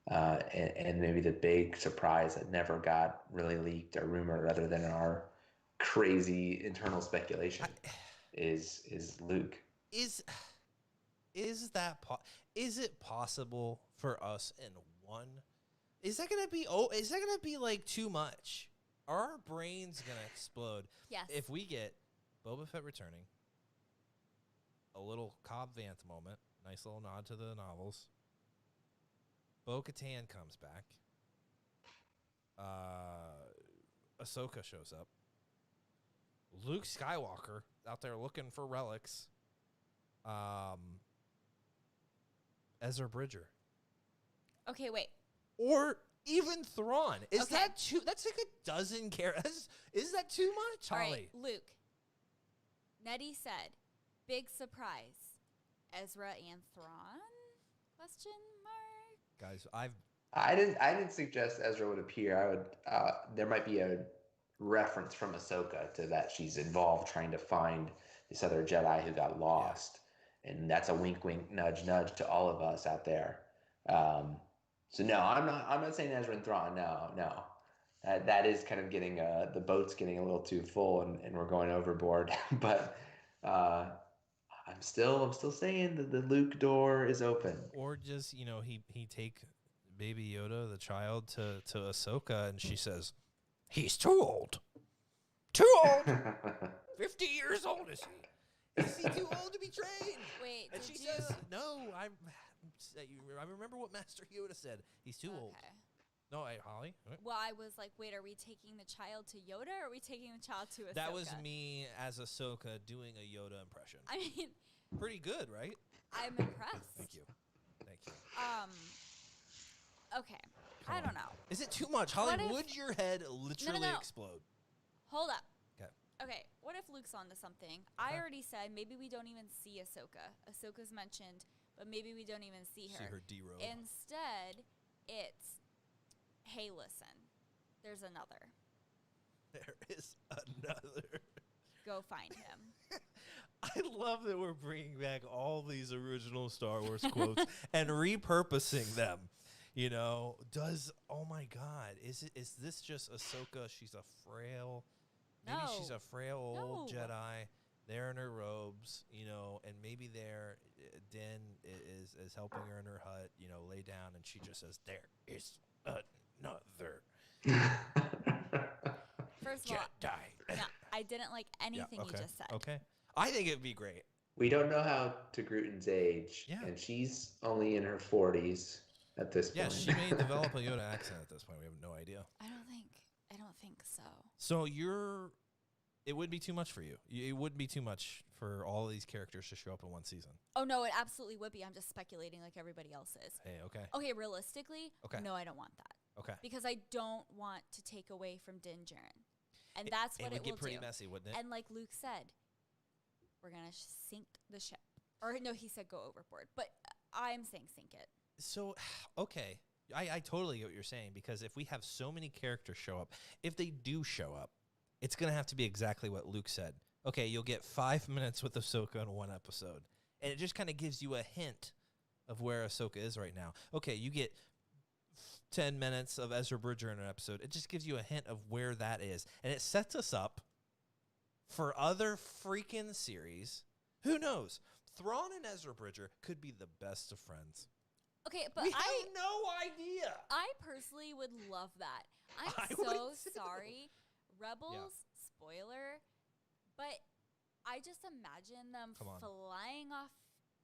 Speaker 4: And maybe the big surprise that never got really leaked or rumored, other than our crazy internal speculation, is Luke.
Speaker 2: Is it possible for us in one? Is that gonna be like too much? Are our brains gonna explode?
Speaker 3: Yes.
Speaker 2: If we get Boba Fett returning, a little Cobb Vanth moment, nice little nod to the novels. Bo-Katan comes back. Ahsoka shows up. Luke Skywalker out there looking for relics. Ezra Bridger.
Speaker 3: Okay, wait.
Speaker 2: Or even Thrawn. Is
Speaker 3: Okay.
Speaker 2: that too? That's like a dozen characters. Is that too much,
Speaker 3: All
Speaker 2: Holly?
Speaker 3: right, Luke. Nettie said, big surprise. Ezra and Thrawn? Question mark.
Speaker 2: Guys,
Speaker 4: I didn't suggest Ezra would appear. I would. There might be a reference from Ahsoka to that she's involved trying to find this other Jedi who got lost, and that's a wink, wink, nudge, nudge to all of us out there. So no, I'm not saying Ezra and Thrawn. No. That is kind of getting the boat's getting a little too full, and we're going overboard. But I'm still saying that the Luke door is open.
Speaker 2: or just he take Baby Yoda, the child, to Ahsoka, and she says, "He's too old. Too old. 50 years old is he? Is he too old to be trained?"
Speaker 3: Wait,
Speaker 2: And
Speaker 3: did
Speaker 2: she
Speaker 3: you...
Speaker 2: says, "No, I remember what Master Yoda said. He's too old."
Speaker 3: Okay.
Speaker 2: No, Holly. What?
Speaker 3: Well, I was like, wait, are we taking the child to Yoda or are we taking the child to Ahsoka?
Speaker 2: That was me as Ahsoka doing a Yoda impression.
Speaker 3: I mean,
Speaker 2: Pretty good, right?
Speaker 3: I'm impressed.
Speaker 2: Thank you.
Speaker 3: Okay. I don't know.
Speaker 2: Is it too much, Holly?
Speaker 3: What if-
Speaker 2: Would your head literally
Speaker 3: No.
Speaker 2: explode?
Speaker 3: Hold up.
Speaker 2: Okay.
Speaker 3: Okay, what if Luke's onto something?
Speaker 2: Okay.
Speaker 3: I already said maybe we don't even see Ahsoka. Ahsoka's mentioned, but maybe we don't even see her.
Speaker 2: See her D-robe.
Speaker 3: Instead, it's, hey, listen, there's another.
Speaker 2: There is another.
Speaker 3: Go find him.
Speaker 2: I love that we're bringing back all these original Star Wars quotes and repurposing them. Oh my God, is this just Ahsoka? She's a frail, maybe
Speaker 3: No.
Speaker 2: she's a frail old
Speaker 3: No.
Speaker 2: Jedi. They're in her robes, and maybe Din is helping her in her hut, lay down, and she just says, "There is another
Speaker 3: First of all,
Speaker 2: Jedi."
Speaker 3: no, I didn't like anything you just said.
Speaker 2: Okay. I think it'd be great.
Speaker 4: We don't know how to Gruten's age,
Speaker 2: Yeah.
Speaker 4: and she's only in her 40s at this
Speaker 2: Yeah,
Speaker 4: point.
Speaker 2: she may develop a Yoda accent at this point. We have no idea.
Speaker 3: I don't think so.
Speaker 2: So it would be too much for you. It would be too much for all of these characters to show up in one season.
Speaker 3: Oh, no, it absolutely would be. I'm just speculating like everybody else is.
Speaker 2: Hey, okay.
Speaker 3: Okay, realistically,
Speaker 2: Okay.
Speaker 3: no, I don't want that.
Speaker 2: Okay.
Speaker 3: Because I don't want to take away from Din Djarin. And that's what
Speaker 2: it would
Speaker 3: it will
Speaker 2: get pretty
Speaker 3: do.
Speaker 2: messy, wouldn't it?
Speaker 3: And like Luke said, we're going to sink the ship. Or no, he said go overboard. But I'm saying sink it.
Speaker 2: So, okay. I totally get what you're saying, because if we have so many characters show up, if they do show up, it's going to have to be exactly what Luke said. Okay, you'll get 5 minutes with Ahsoka in one episode. And it just kind of gives you a hint of where Ahsoka is right now. Okay, you get 10 minutes of Ezra Bridger in an episode. It just gives you a hint of where that is. And it sets us up for other freaking series. Who knows? Thrawn and Ezra Bridger could be the best of friends.
Speaker 3: Okay, but
Speaker 2: We have no idea.
Speaker 3: I personally would love that. I'm
Speaker 2: I
Speaker 3: so
Speaker 2: would too.
Speaker 3: sorry. Rebels, spoiler, but I just imagine them
Speaker 2: Come on.
Speaker 3: flying off,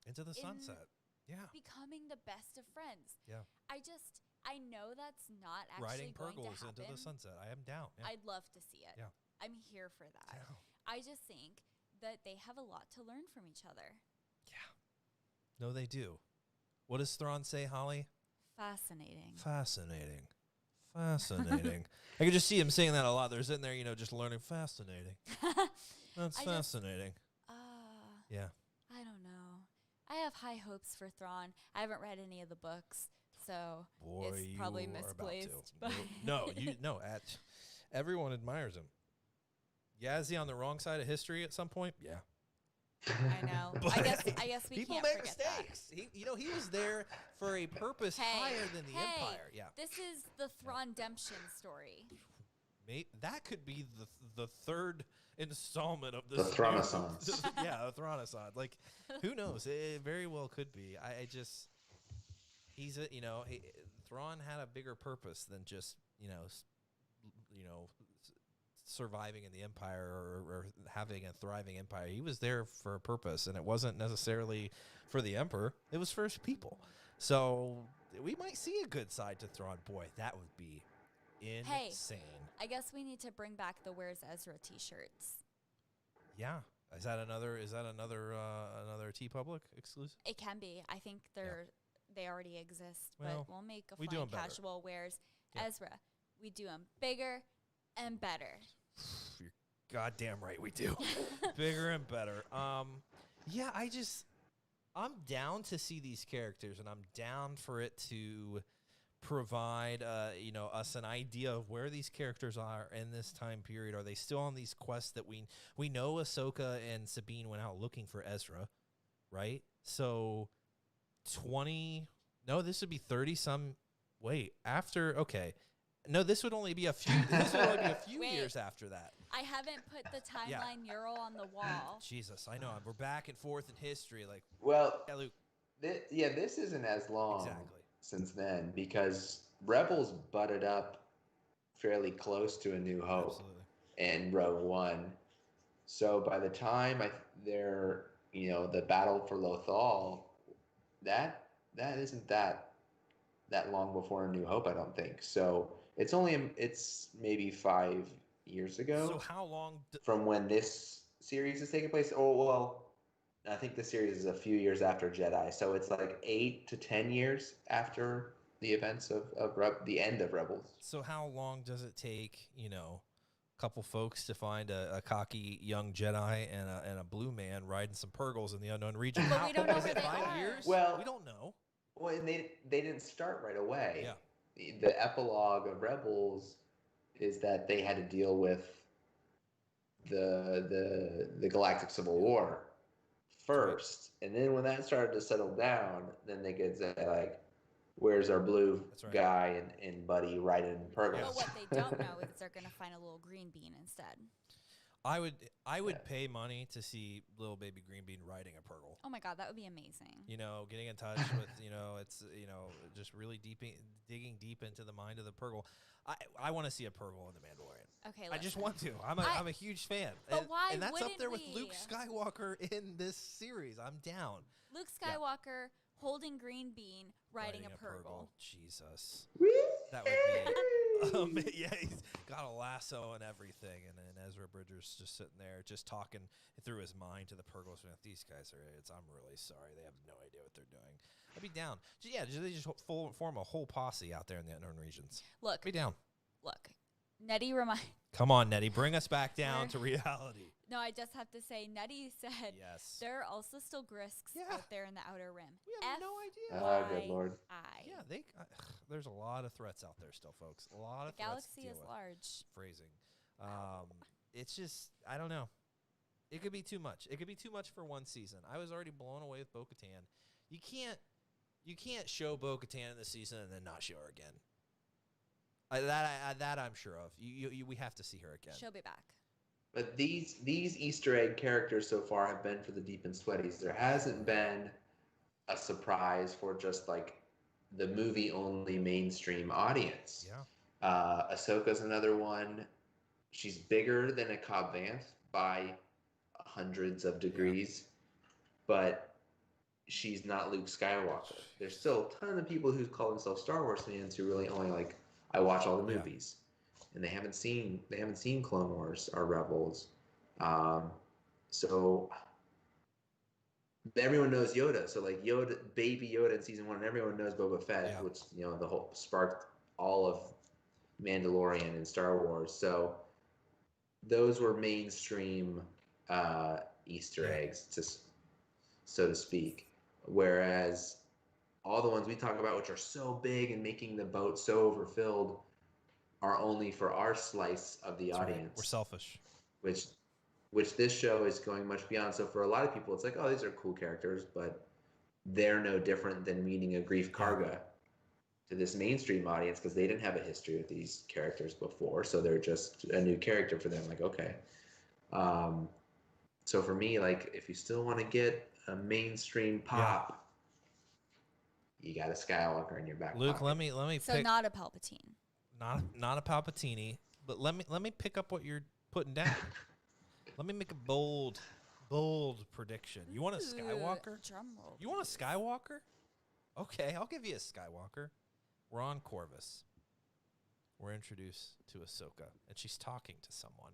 Speaker 2: Into the
Speaker 3: in-
Speaker 2: sunset. Yeah.
Speaker 3: becoming the best of friends.
Speaker 2: Yeah.
Speaker 3: I know that's not actually
Speaker 2: Riding
Speaker 3: going to
Speaker 2: Purgles
Speaker 3: happen.
Speaker 2: into the sunset. I am down. Yeah.
Speaker 3: I'd love to see it.
Speaker 2: Yeah.
Speaker 3: I'm here for that.
Speaker 2: Yeah.
Speaker 3: I just think that they have a lot to learn from each other.
Speaker 2: No, they do. What does Thrawn say, Holly?
Speaker 3: Fascinating.
Speaker 2: Fascinating. Fascinating. I could just see him saying that a lot. They're sitting there, just learning. Fascinating. That's
Speaker 3: I just-
Speaker 2: fascinating. Yeah.
Speaker 3: I don't know. I have high hopes for Thrawn. I haven't read any of the books, so
Speaker 2: Boy,
Speaker 3: it's probably
Speaker 2: you are about to.
Speaker 3: misplaced. But
Speaker 2: No, everyone admires him. Yeah, is he on the wrong side of history at some point? Yeah.
Speaker 3: I know.
Speaker 2: But
Speaker 3: I guess we
Speaker 2: people
Speaker 3: can't
Speaker 2: make
Speaker 3: forget that.
Speaker 2: mistakes. He was there for a purpose higher than the Empire. Yeah.
Speaker 3: This is the Thrawn-demption story.
Speaker 2: Mate, that could be the third installment of
Speaker 4: The
Speaker 2: this.
Speaker 4: Thronaissance.
Speaker 2: Yeah, the Thronaissance. Like, who knows? It very well could be. I just, Thrawn had a bigger purpose than just, surviving in the Empire or having a thriving Empire. He was there for a purpose, and it wasn't necessarily for the Emperor. It was for his people. So we might see a good side to Thrawn. Boy, that would be insane.
Speaker 3: I guess we need to bring back the Where's Ezra T-shirts.
Speaker 2: Yeah. Is that another T Public exclusive?
Speaker 3: It can be. I think they already exist,
Speaker 2: Well,
Speaker 3: but we'll make a
Speaker 2: we do 'em
Speaker 3: fun
Speaker 2: better.
Speaker 3: casual Where's
Speaker 2: Yeah.
Speaker 3: Ezra. We do them bigger and better.
Speaker 2: You're goddamn right we do. Bigger and better. Yeah, I'm down to see these characters, and I'm down for it to provide us an idea of where these characters are in this time period. Are they still on these quests that we know Ahsoka and Sabine went out looking for Ezra, right? So this would be 30 some this would only be a few
Speaker 3: Wait.
Speaker 2: years after that.
Speaker 3: I haven't put the timeline mural on the wall.
Speaker 2: Jesus, I know. We're back and forth in history. Like,
Speaker 4: Well,
Speaker 2: yeah, Luke.
Speaker 4: this isn't as long
Speaker 2: Exactly.
Speaker 4: since then because Rebels butted up fairly close to A New Hope
Speaker 2: Absolutely.
Speaker 4: and Rogue One. So by the time the battle for Lothal, that isn't that long before A New Hope, I don't think. So it's maybe 5 years ago.
Speaker 2: So how long
Speaker 4: from when this series is taking place? Oh, well, I think the series is a few years after Jedi, so it's like 8 to 10 years after the events of the end of Rebels.
Speaker 2: So how long does it take, a couple folks to find a cocky young Jedi and a blue man riding some Purgles in the unknown region?
Speaker 3: But we don't know
Speaker 2: is
Speaker 3: where
Speaker 2: it
Speaker 3: they
Speaker 2: 5
Speaker 3: are.
Speaker 2: years?
Speaker 4: Well,
Speaker 2: we don't know.
Speaker 4: Well, and they didn't start right away.
Speaker 2: Yeah.
Speaker 4: The epilogue of Rebels is that they had to deal with the Galactic Civil War first, and then when that started to settle down, then they could say like, "Where's our blue guy and buddy riding Purgles?"
Speaker 3: But what they don't know is they're going to find a little green bean instead.
Speaker 2: I would pay money to see little baby green bean riding a Purgle.
Speaker 3: Oh my God, that would be amazing.
Speaker 2: Getting in touch with, it's, just really digging deep into the mind of the Purgle. I want to see a Purgle in The Mandalorian.
Speaker 3: Okay,
Speaker 2: I just want to. I'm a huge fan.
Speaker 3: But why
Speaker 2: and that's up
Speaker 3: wouldn't
Speaker 2: there with
Speaker 3: we?
Speaker 2: Luke Skywalker in this series. I'm down.
Speaker 3: Luke Skywalker holding green bean riding a Purgle.
Speaker 2: Jesus. That would be he's got a lasso and everything, and Ezra Bridger's just sitting there, just talking through his mind to the Purgles. These guys are idiots. I'm really sorry. They have no idea what they're doing. I'd be down. They just form a whole posse out there in the unknown regions.
Speaker 3: Look.
Speaker 2: Be down.
Speaker 3: Look. Nettie
Speaker 2: Come on, Nettie. Bring us back down to reality.
Speaker 3: No, I just have to say, Nettie said
Speaker 2: yes.
Speaker 3: There are also still Grisks out there in the Outer Rim.
Speaker 2: We have no idea.
Speaker 4: Oh, good Lord.
Speaker 2: Yeah, there's a lot of threats out there still, folks. A lot of
Speaker 3: the
Speaker 2: threats.
Speaker 3: Galaxy is large.
Speaker 2: Phrasing. It's just, I don't know. It could be too much. It could be too much for one season. I was already blown away with bo-katan. You can't show bo-katan in the season and then not show her again. That I'm sure of. We have to see her again.
Speaker 3: She'll be back.
Speaker 4: But these Easter egg characters so far have been for the deep and sweaties. There hasn't been a surprise for just like the movie only mainstream audience.
Speaker 2: Yeah.
Speaker 4: Ahsoka's another one. She's bigger than a Cobb Vanth by hundreds of degrees, but she's not Luke Skywalker. There's still a ton of people who call themselves Star Wars fans who really only like, I watch all the movies. And they haven't seen Clone Wars or Rebels. So everyone knows Yoda. So like Yoda, baby Yoda in season 1, and everyone knows Boba Fett, which the whole sparked all of Mandalorian and Star Wars. So those were mainstream Easter eggs, so to speak. Whereas all the ones we talk about, which are so big and making the boat so overfilled, are only for our slice of the audience. Right.
Speaker 2: We're selfish.
Speaker 4: Which this show is going much beyond. So for a lot of people, it's like, oh, these are cool characters, but they're no different than meeting a Grief Karga to this mainstream audience because they didn't have a history with these characters before. So they're just a new character for them. Like, okay. So for me, like, if you still want to get a mainstream pop, you got a Skywalker in your back
Speaker 2: Luke,
Speaker 4: pocket.
Speaker 2: let me
Speaker 3: So
Speaker 2: pick,
Speaker 3: not a Palpatine.
Speaker 2: not a Palpatine, but let me pick up what you're putting down. Let me make a bold prediction. You want a Skywalker?
Speaker 3: Drum roll.
Speaker 2: You want a Skywalker? Okay, I'll give you a Skywalker. Ron Corvus. we're introduced to Ahsoka, and she's talking to someone.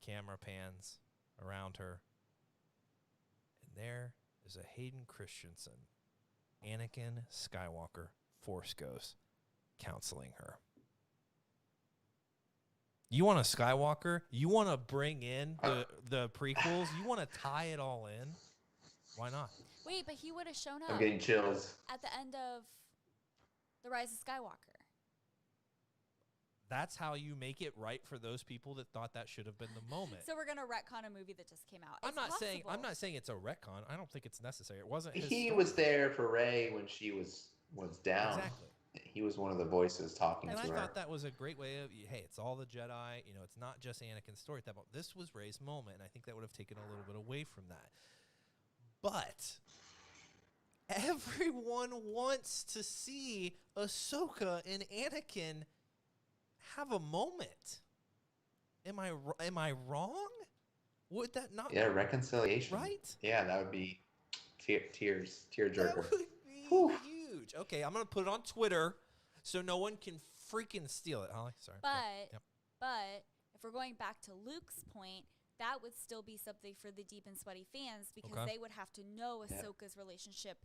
Speaker 2: Camera pans around her, and there is a Hayden Christensen, Anakin Skywalker, Force Ghost, counseling her. You want a Skywalker? You want to bring in the prequels? You want to tie it all in? Why not?
Speaker 3: Wait, but he would have shown up
Speaker 4: I'm getting chills.
Speaker 3: at the end of The Rise of Skywalker.
Speaker 2: That's how you make it right for those people that thought that should have been the moment.
Speaker 3: So we're gonna retcon a movie that just came out.
Speaker 2: I'm not saying it's a retcon. I don't think it's necessary. It wasn't.
Speaker 4: He was there for Rey when she was down.
Speaker 2: Exactly.
Speaker 4: He was one of the voices talking
Speaker 2: And
Speaker 4: to
Speaker 2: I
Speaker 4: her.
Speaker 2: thought that was a great way of, hey, it's all the Jedi. You know, it's not just Anakin's story. This was Rey's moment, and I think that would have taken a little bit away from that. But everyone wants to see Ahsoka and Anakin have a moment. Am I wrong? Would that not?
Speaker 4: Yeah, reconciliation.
Speaker 2: Right?
Speaker 4: Yeah, that would be tears, tearjerker.
Speaker 2: That would be huge. Okay, I'm gonna put it on Twitter so no one can freaking steal it. Holly, sorry.
Speaker 3: But if we're going back to Luke's point, that would still be something for the deep and sweaty fans because they would have to know Ahsoka's relationship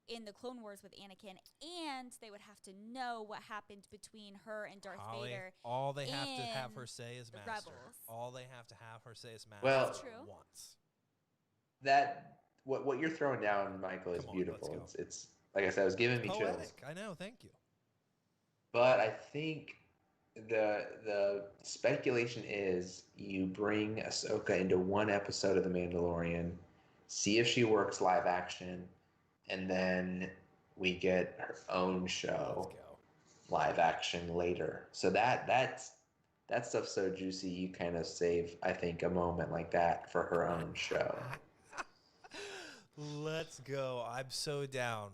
Speaker 3: in the Clone Wars with Anakin, and they would have to know what happened between her and Darth Vader.
Speaker 2: All they have to have her say is master.
Speaker 3: Rebels.
Speaker 2: All they have to have her say is master.
Speaker 4: Well,
Speaker 3: That's true.
Speaker 2: Once.
Speaker 4: That what you're throwing down, Michael, is beautiful. It's like I said, it was giving me chills.
Speaker 2: I know, thank you.
Speaker 4: But I think the speculation is you bring Ahsoka into one episode of The Mandalorian, see if she works live action, and then we get her own show live action later. So that stuff's so juicy. You kind of save, I think, a moment like that for her own show.
Speaker 2: Let's go. I'm so down.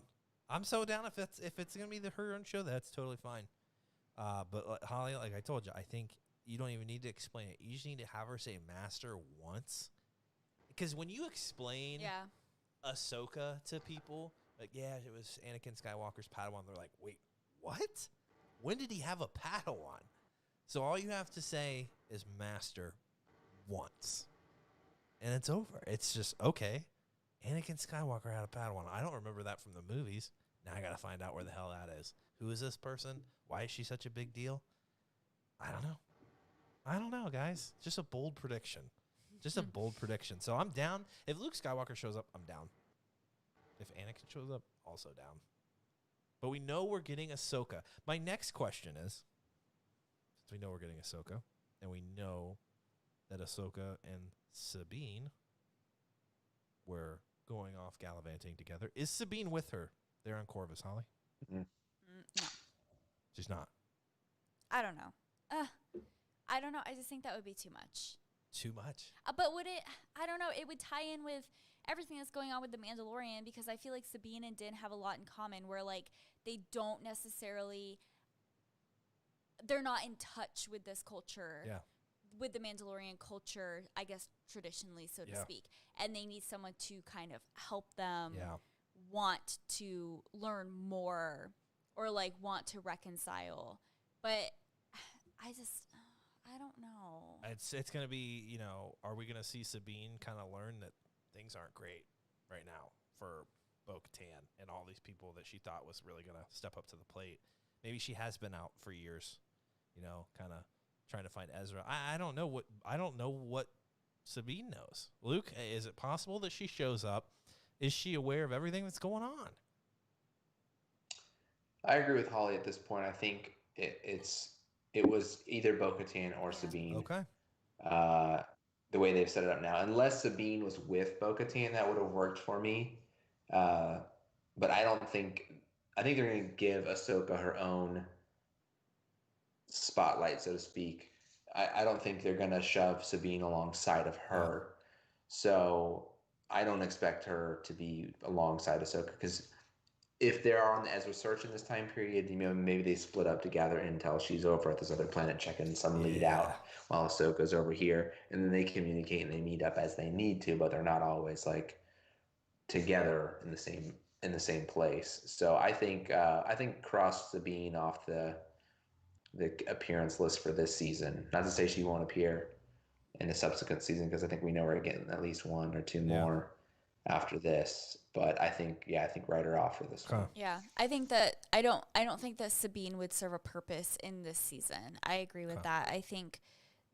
Speaker 2: If it's gonna be her own show, that's totally fine. But Holly, like I told you, I think you don't even need to explain it. You just need to have her say master once. Because when you explain Ahsoka to people, like, yeah, it was Anakin Skywalker's Padawan, they're like, wait, what? When did he have a Padawan? So all you have to say is master once. And it's over. It's just, okay, Anakin Skywalker had a Padawan. I don't remember that from the movies. Now I got to find out where the hell that is. Who is this person? Why is she such a big deal? I don't know, guys. Just a bold prediction. So I'm down. If Luke Skywalker shows up, I'm down. If Anakin shows up, also down. But we know we're getting Ahsoka. My next question is, since we know we're getting Ahsoka, and we know that Ahsoka and Sabine were going off gallivanting together, is Sabine with her there on Corvus, Holly?
Speaker 3: No.
Speaker 2: She's not.
Speaker 3: I don't know. I don't know. I just think that would be too much.
Speaker 2: Too much?
Speaker 3: But would it, I don't know, it would tie in with everything that's going on with The Mandalorian because I feel like Sabine and Din have a lot in common where, like, they don't necessarily, they're not in touch with this culture.
Speaker 2: Yeah.
Speaker 3: With the Mandalorian culture, I guess, traditionally, so to speak. And they need someone to kind of help them want to learn more or, like, want to reconcile. But I don't know.
Speaker 2: It's going to be, you know, are we going to see Sabine kind of learn that things aren't great right now for bo-katan and all these people that she thought was really going to step up to the plate? Maybe she has been out for years, you know, kind of trying to find Ezra. I don't know what Sabine knows. Luke, is it possible that she shows up? Is she aware of everything that's going on?
Speaker 4: I agree with Holly at this point. I think it was either Bo-Katan or Sabine.
Speaker 2: Okay.
Speaker 4: The way they've set it up now, unless Sabine was with Bo-Katan, that would have worked for me. But I don't think. I think they're going to give Ahsoka her own spotlight, so to speak. I don't think they're going to shove Sabine alongside of her. So I don't expect her to be alongside Ahsoka because if they're on the Ezra search in this time period, you know, maybe they split up to gather intel. She's over at this other planet checking some lead out while Ahsoka's over here, and then they communicate and they meet up as they need to, but they're not always like together in the same place. So I think cross Sabine off the the appearance list for this season. Not to say she won't appear in the subsequent season, because I think we know we're getting at least 1 or 2 more after this. But I think write her off for this one.
Speaker 3: Yeah, I think that I don't think that Sabine would serve a purpose in this season. I agree with that. I think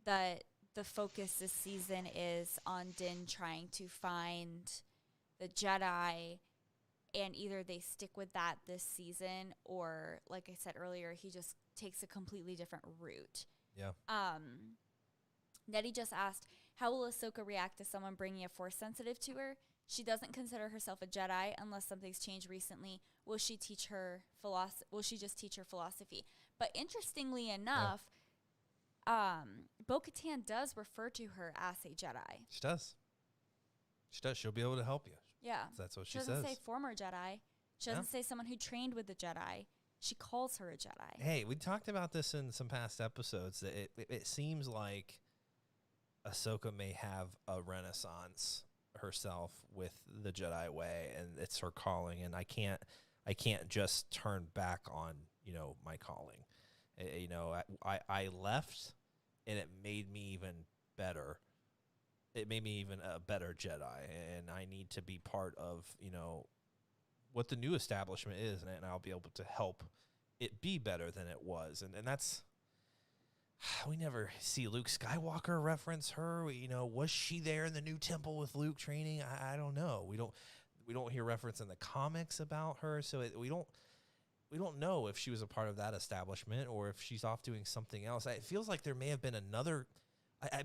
Speaker 3: that the focus this season is on Din trying to find the Jedi, and either they stick with that this season, or like I said earlier, he just takes a completely different route.
Speaker 2: Yeah.
Speaker 3: Nettie just asked, how will Ahsoka react to someone bringing a Force sensitive to her? She doesn't consider herself a Jedi unless something's changed recently. Will she just teach her philosophy? But interestingly enough, bo-katan does refer to her as a Jedi.
Speaker 2: She does. She'll be able to help you.
Speaker 3: Yeah.
Speaker 2: That's what she
Speaker 3: doesn't
Speaker 2: says.
Speaker 3: say former Jedi. She doesn't say someone who trained with the Jedi. She calls her a Jedi.
Speaker 2: Hey, we talked about this in some past episodes, that it seems like Ahsoka may have a renaissance herself with the Jedi way, and it's her calling, and I can't just turn back on, my calling. I left, and it made me even better. It made me even a better Jedi, and I need to be part of, what the new establishment is, and I'll be able to help it be better than it was. And that's, we never see Luke Skywalker reference her. Was she there in the new temple with Luke training? I don't know. We don't hear reference in the comics about her, so we don't know if she was a part of that establishment or if she's off doing something else. It feels like there may have been another.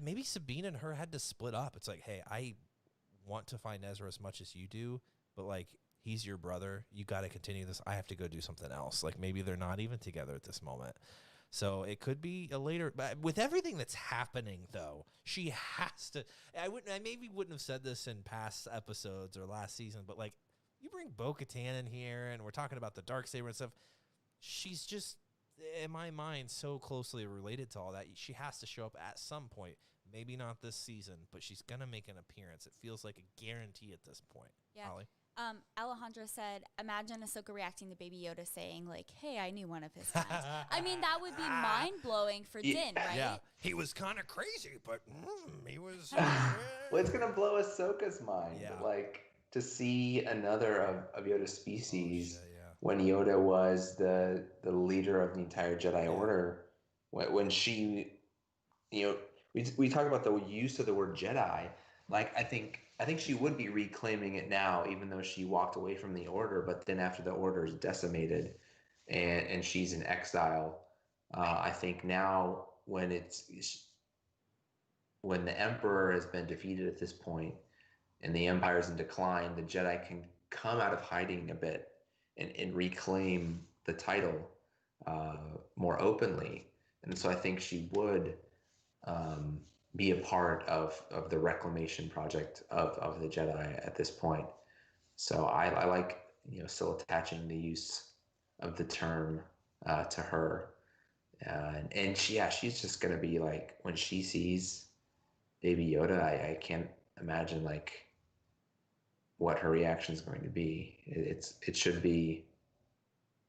Speaker 2: Maybe Sabine and her had to split up. It's like, hey, I want to find Ezra as much as you do, but like, he's your brother. You got to continue this. I have to go do something else. Like, maybe they're not even together at this moment. So it could be a later. But with everything that's happening, though, she has to. I maybe wouldn't have said this in past episodes or last season, but like, you bring bo-katan in here, and we're talking about the Darksaber and stuff. She's just, in my mind, so closely related to all that. She has to show up at some point. Maybe not this season, but she's gonna make an appearance. It feels like a guarantee at this point.
Speaker 3: Yeah.
Speaker 2: Holly?
Speaker 3: Alejandra said, imagine Ahsoka reacting to Baby Yoda saying, like, hey, I knew one of his times. I mean, that would be mind-blowing for Din, right?
Speaker 2: Yeah. He was kind of crazy, but he was...
Speaker 4: Well, it's going to blow Ahsoka's mind.
Speaker 2: Yeah.
Speaker 4: Like, to see another of Yoda's species
Speaker 2: yeah.
Speaker 4: when Yoda was the leader of the entire Jedi Order, when she, we talk about the use of the word Jedi. Like, I think she would be reclaiming it now, even though she walked away from the Order. But then after the Order is decimated and she's in exile, I think now when the Emperor has been defeated at this point and the Empire is in decline, the Jedi can come out of hiding a bit and reclaim the title more openly. And so I think she would be a part of the reclamation project of the Jedi at this point. So I like, still attaching the use of the term to her. And she's just going to be like, when she sees Baby Yoda, I can't imagine like what her reaction is going to be. It should be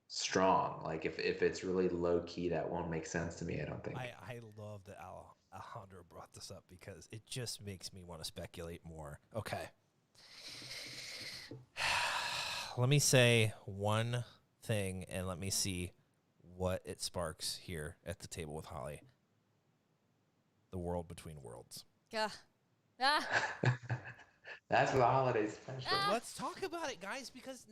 Speaker 4: strong. Like if it's really low key, that won't make sense to me, I don't think.
Speaker 2: I love that Alejandro brought this up because it just makes me want to speculate more. Okay. Let me say one thing and let me see what it sparks here at the table with Holly. The world between worlds.
Speaker 3: Yeah. Ah.
Speaker 4: That's for the holidays special.
Speaker 2: Let's talk about it, guys, because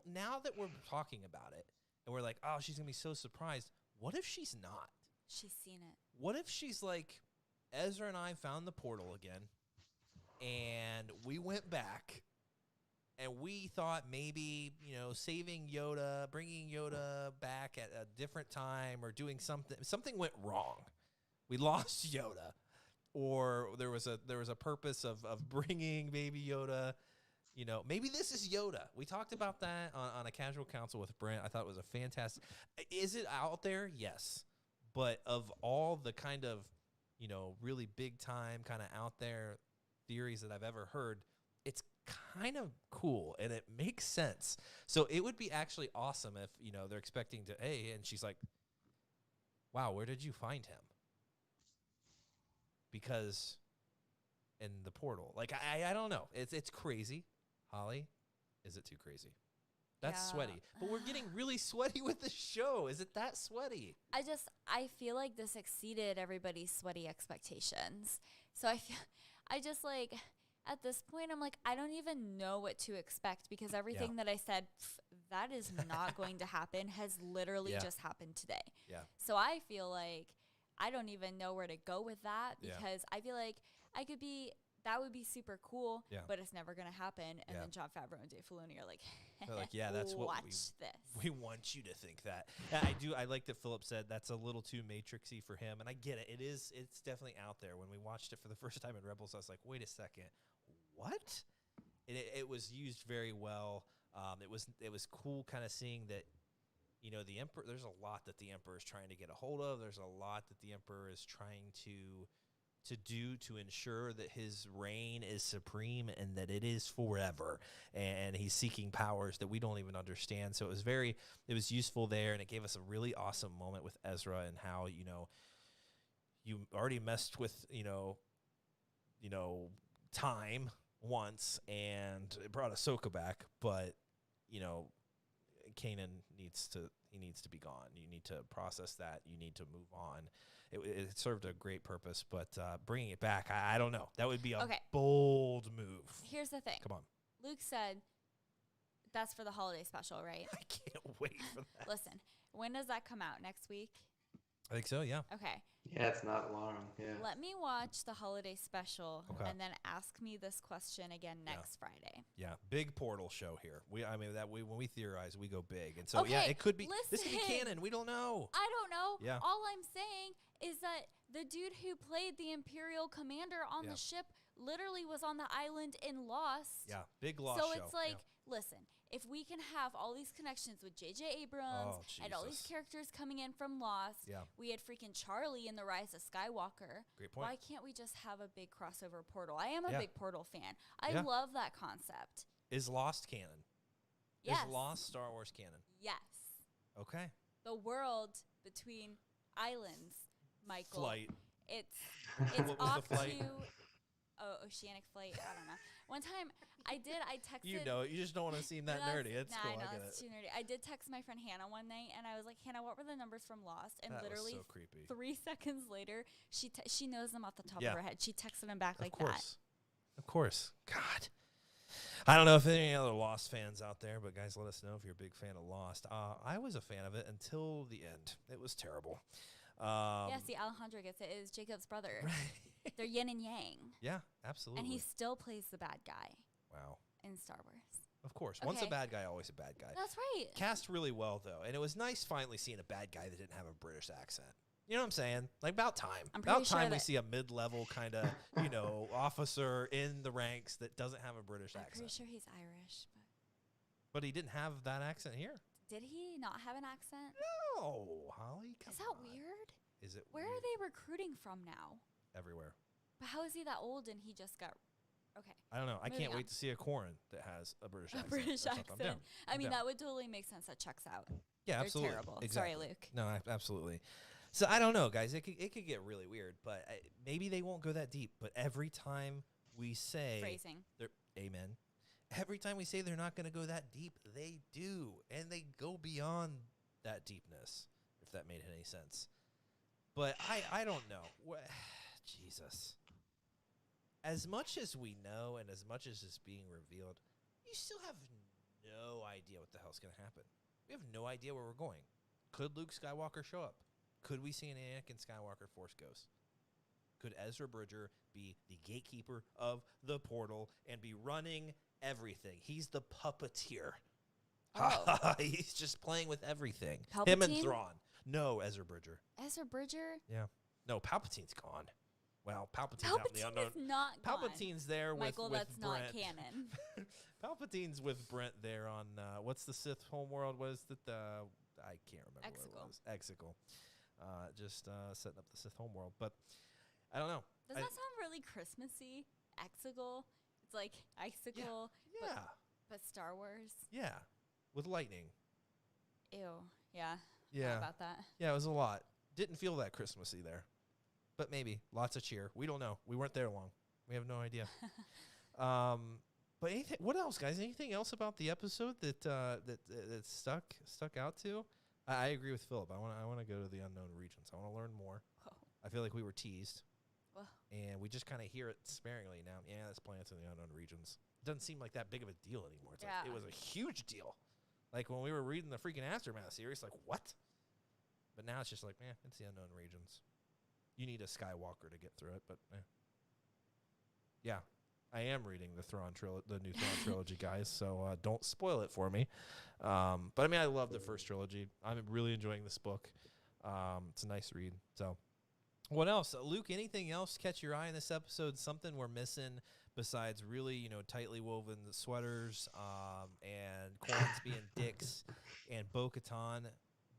Speaker 2: now that we're talking about it and we're like, oh, she's going to be so surprised. What if she's not?
Speaker 3: She's seen it.
Speaker 2: What if she's like, Ezra and I found the portal again, and we went back, and we thought maybe, saving Yoda, bringing Yoda back at a different time or doing something went wrong. We lost Yoda. Or there was a purpose of bringing Baby Yoda, maybe this is Yoda. We talked about that on a casual council with Brent. I thought it was a fantastic. Is it out there? Yes. But of all the kind of, really big time kind of out there theories that I've ever heard, it's kind of cool and it makes sense. So it would be actually awesome if, they're expecting to, hey, and she's like, wow, where did you find him? Because in the portal, like I don't know. It's crazy. Holly, is it too crazy? That's sweaty. But we're getting really sweaty with the show. Is it that sweaty?
Speaker 3: I feel like this exceeded everybody's sweaty expectations. So I just like, at this point, I'm like, I don't even know what to expect because everything that I said, that is not going to happen, has literally just happened today.
Speaker 2: Yeah.
Speaker 3: So I feel like I don't even know where to go with that because I feel like that would be super cool, but it's never going to happen. And then Jon Favreau and Dave Filoni are like,
Speaker 2: they're like, yeah, that's what we want you to think that. And I like that Philip said that's a little too Matrixy for him. And I get it. It's definitely out there. When we watched it for the first time in Rebels, I was like, wait a second. What? And it was used very well. It was cool kind of seeing that, you know, the Emperor, there's a lot that the Emperor is trying to get a hold of. There's a lot that the Emperor is trying to do to ensure that his reign is supreme and that it is forever. And he's seeking powers that we don't even understand. So it was useful there, and it gave us a really awesome moment with Ezra and how, you know, you already messed with, you know, time once, and it brought Ahsoka back, but, you know, Kanan needs to be gone. You need to process that. You need to move on. It served a great purpose, but bringing it back, I don't know. That would be a bold move.
Speaker 3: Here's the thing.
Speaker 2: Come on.
Speaker 3: Luke said that's for the holiday special, right?
Speaker 2: I can't wait for that.
Speaker 3: Listen, when does that come out? Next week?
Speaker 2: I think so, yeah.
Speaker 3: Okay.
Speaker 4: Yeah, it's not long. Yeah.
Speaker 3: Let me watch the holiday special and then ask me this question again next Friday.
Speaker 2: Yeah, big portal show here. When we theorize, we go big. And so it could be this could be canon. We don't know.
Speaker 3: I don't know.
Speaker 2: Yeah.
Speaker 3: All I'm saying is that the dude who played the Imperial commander on the ship literally was on the island in Lost.
Speaker 2: Yeah, big Lost
Speaker 3: show.
Speaker 2: So
Speaker 3: it's like, listen, if we can have all these connections with J.J. Abrams and all these characters coming in from Lost, we had freaking Charlie in The Rise of Skywalker.
Speaker 2: Great point.
Speaker 3: Why can't we just have a big crossover portal? I am a big portal fan. I love that concept.
Speaker 2: Is Lost canon?
Speaker 3: Yes.
Speaker 2: Is Lost Star Wars canon?
Speaker 3: Yes.
Speaker 2: Okay.
Speaker 3: The world between islands, Michael.
Speaker 2: Flight.
Speaker 3: It's
Speaker 2: What was
Speaker 3: off
Speaker 2: the flight?
Speaker 3: to oceanic flight. I don't know. One time I texted.
Speaker 2: You know, you just don't want to seem that nerdy. It's cool.
Speaker 3: I know,
Speaker 2: I get
Speaker 3: it's
Speaker 2: it.
Speaker 3: too nerdy. I did text my friend Hannah one night, and I was like, Hannah, what were the numbers from Lost? And
Speaker 2: That
Speaker 3: literally
Speaker 2: was so creepy.
Speaker 3: 3 seconds later, she knows them off the top of her head. She texted them back like that.
Speaker 2: Of course. God. I don't know if any other Lost fans out there, but guys, let us know if you're a big fan of Lost. I was a fan of it until the end. It was terrible.
Speaker 3: See, Alejandro gets it. It is Jacob's brother.
Speaker 2: Right.
Speaker 3: They're yin and yang.
Speaker 2: Yeah, absolutely.
Speaker 3: And he still plays the bad guy.
Speaker 2: Wow.
Speaker 3: In Star Wars.
Speaker 2: Of course. Once a bad guy, always a bad guy.
Speaker 3: That's right.
Speaker 2: Cast really well, though. And it was nice finally seeing a bad guy that didn't have a British accent. You know what I'm saying? Like, about time. About time we see a mid-level kind of, officer in the ranks that doesn't have a British accent.
Speaker 3: I'm pretty sure he's Irish.
Speaker 2: But he didn't have that accent here.
Speaker 3: Did he not have an accent?
Speaker 2: No, Holly.
Speaker 3: Is that weird?
Speaker 2: Is it
Speaker 3: Where
Speaker 2: weird?
Speaker 3: are they recruiting from now?
Speaker 2: Everywhere.
Speaker 3: But how is he that old and he just got... Okay.
Speaker 2: I don't know. I can't
Speaker 3: on.
Speaker 2: wait to see a Corrin that has a British accent.
Speaker 3: British
Speaker 2: That's what I'm
Speaker 3: accent.
Speaker 2: down.
Speaker 3: I mean, that would totally make sense. That checks out.
Speaker 2: Yeah,
Speaker 3: They're
Speaker 2: absolutely.
Speaker 3: terrible.
Speaker 2: Exactly.
Speaker 3: Sorry, Luke.
Speaker 2: No, absolutely. So I don't know, guys. It could get really weird, but maybe they won't go that deep. But every time we say...
Speaker 3: Phrasing.
Speaker 2: Amen. Every time we say they're not going to go that deep, they do. And they go beyond that deepness, if that made any sense. But I don't know. Jesus. As much as we know and as much as is being revealed, you still have no idea what the hell's going to happen. We have no idea where we're going. Could Luke Skywalker show up? Could we see an Anakin Skywalker Force Ghost? Could Ezra Bridger be the gatekeeper of the portal and be running everything? He's the puppeteer.
Speaker 3: Oh.
Speaker 2: He's just playing with everything.
Speaker 3: Palpatine?
Speaker 2: Him and Thrawn. No, Ezra Bridger.
Speaker 3: Ezra Bridger?
Speaker 2: Yeah. No, Palpatine's gone. Well, Palpatine's out in the
Speaker 3: Palpatine
Speaker 2: unknown.
Speaker 3: is not gone.
Speaker 2: Palpatine's there
Speaker 3: Michael,
Speaker 2: with
Speaker 3: that's
Speaker 2: Brent.
Speaker 3: not canon.
Speaker 2: Palpatine's with Brent there on, what's the Sith homeworld? Was that I can't remember what it was. Exegol. Just setting up the Sith homeworld. But I don't know.
Speaker 3: Does that sound really Christmassy? Exegol? It's like icicle.
Speaker 2: Yeah.
Speaker 3: But Star Wars?
Speaker 2: Yeah. With lightning.
Speaker 3: Ew. Yeah.
Speaker 2: Yeah.
Speaker 3: How about that?
Speaker 2: Yeah, it was a lot. Didn't feel that Christmassy there. But maybe. Lots of cheer. We don't know. We weren't there long. We have no idea. But what else, guys? Anything else about the episode that stuck out to? I agree with Philip. I want to go to the unknown regions. I want to learn more.
Speaker 3: Whoa.
Speaker 2: I feel like we were teased.
Speaker 3: Whoa.
Speaker 2: And we just kind of hear it sparingly now. Yeah, there's planets in the unknown regions. It doesn't seem like that big of a deal anymore. It's like, it was a huge deal. Like when we were reading the freaking Aftermath series, like, what? But now it's just like, it's the unknown regions. You need a Skywalker to get through it, but yeah. I am reading the new Thrawn trilogy, guys, so don't spoil it for me. But I mean, I love the first trilogy. I'm really enjoying this book. It's a nice read. So, what else, Luke? Anything else catch your eye in this episode? Something we're missing besides really, tightly woven sweaters, and Corns being dicks, and bo-katan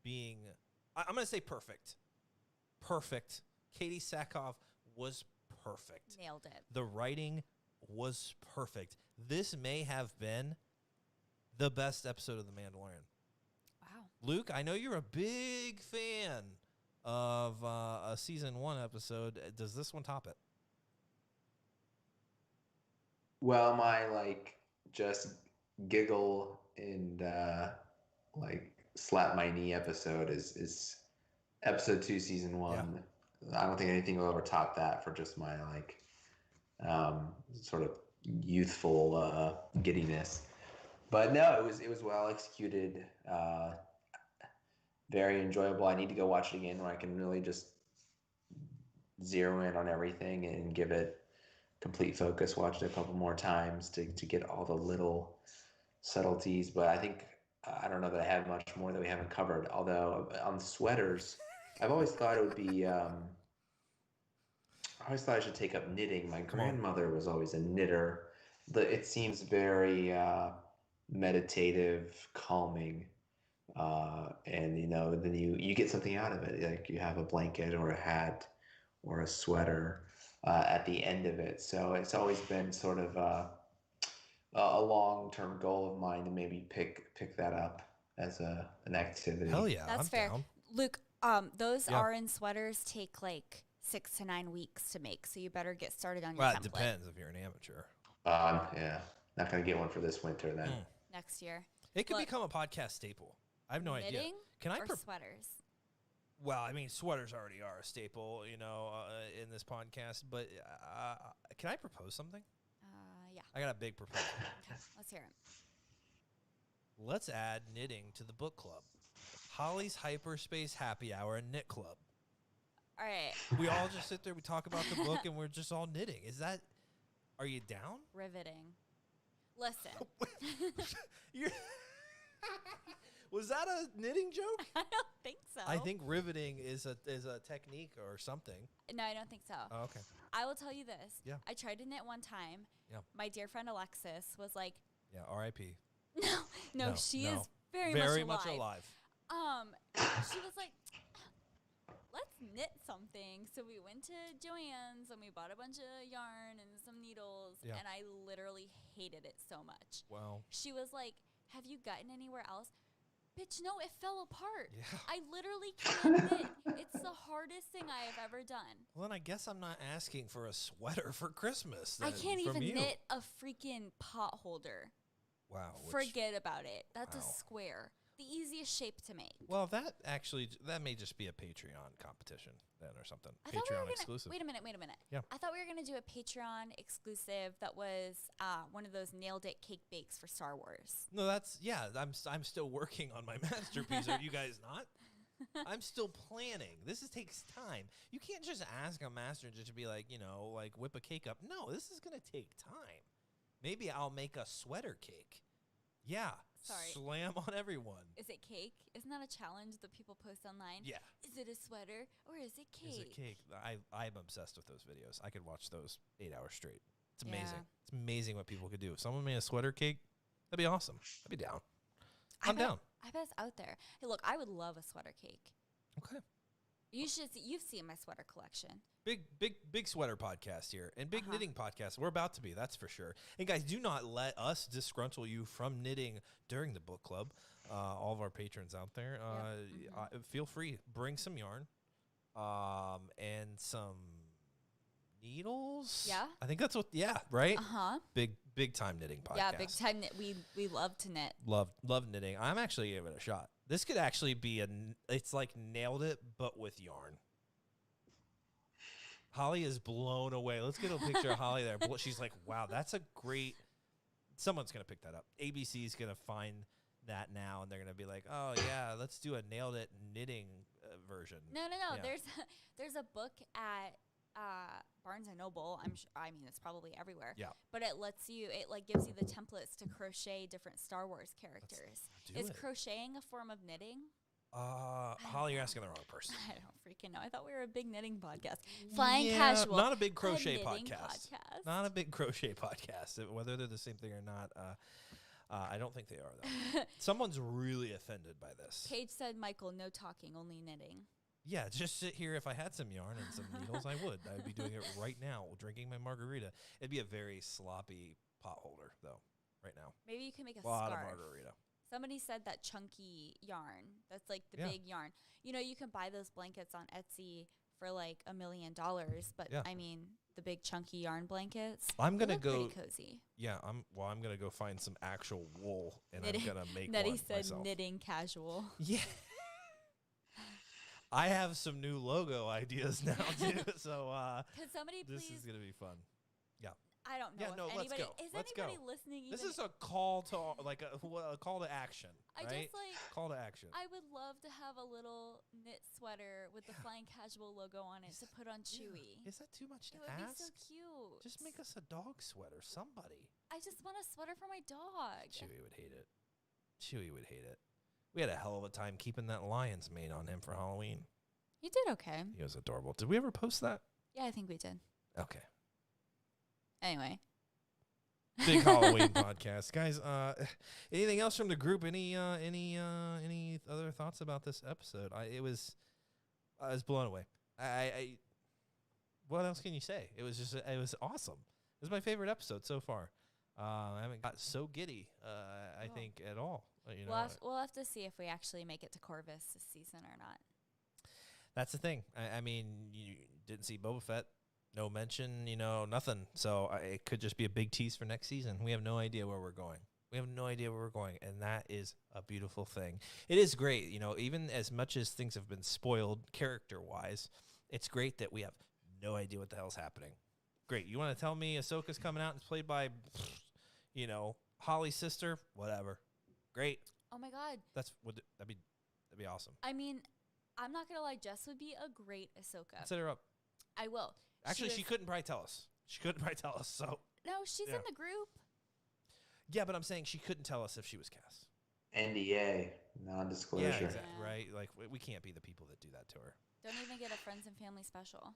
Speaker 2: being, I'm gonna say perfect. Perfect. Katie Sackhoff was perfect.
Speaker 3: Nailed it.
Speaker 2: The writing was perfect. This may have been the best episode of The Mandalorian.
Speaker 3: Wow.
Speaker 2: Luke, I know you're a big fan of a season 1 episode. Does this one top it?
Speaker 4: Well, my just giggle and slap my knee episode is episode 2, season 1. Yeah. I don't think anything will ever top that for just my sort of youthful giddiness. But no, it was well executed, very enjoyable. I need to go watch it again where I can really just zero in on everything and give it complete focus. Watch it a couple more times to get all the little subtleties. But I think I don't know that I have much more that we haven't covered. Although on sweaters, I've always thought it would be. I always thought I should take up knitting. My grandmother was always a knitter. It seems very meditative, calming, and then you get something out of it. Like you have a blanket or a hat or a sweater at the end of it. So it's always been sort of a long-term goal of mine to maybe pick that up as an activity.
Speaker 2: Hell yeah,
Speaker 3: that's
Speaker 2: I'm
Speaker 3: fair.
Speaker 2: down.
Speaker 3: Luke, those RN sweaters take like 6 to 9 weeks to make, so you better get started on your template.
Speaker 2: It depends if you're an amateur.
Speaker 4: Yeah, not gonna get one for this winter then.
Speaker 3: Next year.
Speaker 2: It could become a podcast staple. I have no idea.
Speaker 3: Can I sweaters?
Speaker 2: Well, I mean, sweaters already are a staple, in this podcast. But can I propose something?
Speaker 3: Yeah.
Speaker 2: I got a big proposal.
Speaker 3: Okay, let's hear it.
Speaker 2: Let's add knitting to the book club. Holly's Hyperspace Happy Hour and Knit Club.
Speaker 3: All right.
Speaker 2: We all just sit there, we talk about the book, and we're just all knitting. Are you down?
Speaker 3: Riveting. Listen.
Speaker 2: Was that a knitting joke?
Speaker 3: I don't think so.
Speaker 2: I think riveting is a technique or something.
Speaker 3: No, I don't think so.
Speaker 2: Oh, okay.
Speaker 3: I will tell you this.
Speaker 2: Yeah.
Speaker 3: I tried to knit one time.
Speaker 2: Yeah.
Speaker 3: My dear friend Alexis was like,
Speaker 2: yeah, R.I.P.
Speaker 3: No, she is very much alive. She was like, let's knit something. So we went to Joann's and we bought a bunch of yarn and some needles, and I literally hated it so much.
Speaker 2: Wow.
Speaker 3: She was like, have you gotten anywhere else? Bitch, no, it fell apart.
Speaker 2: Yeah.
Speaker 3: I literally can't knit. It's the hardest thing I have ever done.
Speaker 2: Well, then I guess I'm not asking for a sweater for Christmas.
Speaker 3: I can't even knit a freaking pot holder.
Speaker 2: Wow.
Speaker 3: Forget about it. That's a square. The easiest shape to make.
Speaker 2: Well, that may just be a Patreon competition then or something. Patreon exclusive.
Speaker 3: Wait a minute.
Speaker 2: Yeah.
Speaker 3: I thought we were going to do a Patreon exclusive that was one of those nailed it cake bakes for Star Wars.
Speaker 2: No, I'm still working on my masterpiece. Are you guys not? I'm still planning. This takes time. You can't just ask a master just to be like, whip a cake up. No, this is going to take time. Maybe I'll make a sweater cake. Yeah.
Speaker 3: Sorry.
Speaker 2: Slam on everyone.
Speaker 3: Is it cake? Isn't that a challenge that people post online?
Speaker 2: Yeah.
Speaker 3: Is it a sweater or is it cake?
Speaker 2: Is it cake? I'm obsessed with those videos. I could watch those 8 hours straight. It's amazing. It's amazing what people could do. If someone made a sweater cake, that'd be awesome. I'd be down. I'm down.
Speaker 3: I bet it's out there. Hey, look, I would love a sweater cake.
Speaker 2: Okay.
Speaker 3: You've seen my sweater collection.
Speaker 2: Big sweater podcast here and big knitting podcast. We're about to be, that's for sure. And guys, do not let us disgruntle you from knitting during the book club. All of our patrons out there, feel free, bring some yarn, and some needles.
Speaker 3: Yeah.
Speaker 2: I think that's what. Yeah, right. Big time knitting podcast.
Speaker 3: Yeah, big time knit. We love to knit.
Speaker 2: Love knitting. I'm actually giving it a shot. This could actually be it's like nailed it, but with yarn. Holly is blown away. Let's get a picture of Holly there. She's like, wow, that's a great. Someone's going to pick that up. ABC's going to find that now, and they're going to be like, oh, yeah, let's do a nailed it knitting version.
Speaker 3: No.
Speaker 2: Yeah.
Speaker 3: There's a book at Barnes and Noble. I mean, it's probably everywhere.
Speaker 2: Yeah.
Speaker 3: But it gives you the templates to crochet different Star Wars characters. Is crocheting a form of knitting?
Speaker 2: Holly, you're asking the wrong person.
Speaker 3: I don't freaking know. I thought we were a big knitting podcast. Flying Casual.
Speaker 2: Not a big crochet
Speaker 3: knitting
Speaker 2: podcast. Not a big crochet podcast. Whether they're the same thing or not, I don't think they are, though. Someone's really offended by this.
Speaker 3: Paige said, Michael, no talking, only knitting.
Speaker 2: Yeah, just sit here. If I had some yarn and some needles, I would. I would be doing it right now, drinking my margarita. It'd be a very sloppy pot holder, though, right now.
Speaker 3: Maybe you can make a
Speaker 2: lot
Speaker 3: scarf.
Speaker 2: of margarita.
Speaker 3: Somebody said that chunky yarn. That's like the big yarn. You know, you can buy those blankets on Etsy for like $1 million, but I mean, the big chunky yarn blankets.
Speaker 2: I'm gonna go
Speaker 3: pretty cozy.
Speaker 2: Yeah, I'm gonna go find some actual wool and
Speaker 3: knitting,
Speaker 2: I'm gonna make
Speaker 3: Nettie
Speaker 2: one
Speaker 3: said
Speaker 2: myself.
Speaker 3: Knitting casual.
Speaker 2: Yeah. I have some new logo ideas now too, so
Speaker 3: Could somebody
Speaker 2: this
Speaker 3: please?
Speaker 2: is gonna be fun. Yeah.
Speaker 3: I don't know.
Speaker 2: Yeah, no,
Speaker 3: if anybody,
Speaker 2: let's go.
Speaker 3: Is
Speaker 2: Let's
Speaker 3: anybody
Speaker 2: go.
Speaker 3: listening?
Speaker 2: This
Speaker 3: even
Speaker 2: is a call to a call to action.
Speaker 3: I
Speaker 2: right?
Speaker 3: just like.
Speaker 2: Call to action.
Speaker 3: I would love to have a little knit sweater with the Flying Casual logo on it to put on Chewy.
Speaker 2: Is that too much to
Speaker 3: It would
Speaker 2: ask?
Speaker 3: be so cute.
Speaker 2: Just make us a dog sweater, somebody.
Speaker 3: I just want a sweater for my dog.
Speaker 2: Chewy would hate it. Chewy would hate it. We had a hell of a time keeping that lion's mane on him for Halloween.
Speaker 3: You did okay.
Speaker 2: He was adorable. Did we ever post that?
Speaker 3: Yeah, I think we did.
Speaker 2: Okay.
Speaker 3: Anyway.
Speaker 2: Big Halloween podcast, guys. Anything else from the group? Any other thoughts about this episode? I was blown away. What else can you say? It was awesome. It was my favorite episode so far. I haven't got so giddy. I think at all. You know,
Speaker 3: we'll have to see if we actually make it to Corvus this season or not.
Speaker 2: That's the thing. I mean, you didn't see Boba Fett. No mention, nothing. So it could just be a big tease for next season. We have no idea where we're going. And that is a beautiful thing. It is great, even as much as things have been spoiled character-wise, it's great that we have no idea what the hell's happening. Great. You want to tell me Ahsoka's coming out and it's played by, Holly's sister? Whatever. Great.
Speaker 3: Oh, my God.
Speaker 2: That'd be awesome.
Speaker 3: I mean, I'm not going to lie. Jess would be a great Ahsoka.
Speaker 2: Set her up.
Speaker 3: I will.
Speaker 2: Actually, she couldn't probably tell us. So
Speaker 3: No, she's in the group.
Speaker 2: Yeah, but I'm saying she couldn't tell us if she was Cass.
Speaker 4: NDA, non-disclosure.
Speaker 2: Yeah, exactly. Right? Like, we can't be the people that do that to her.
Speaker 3: Don't even get a friends and family special.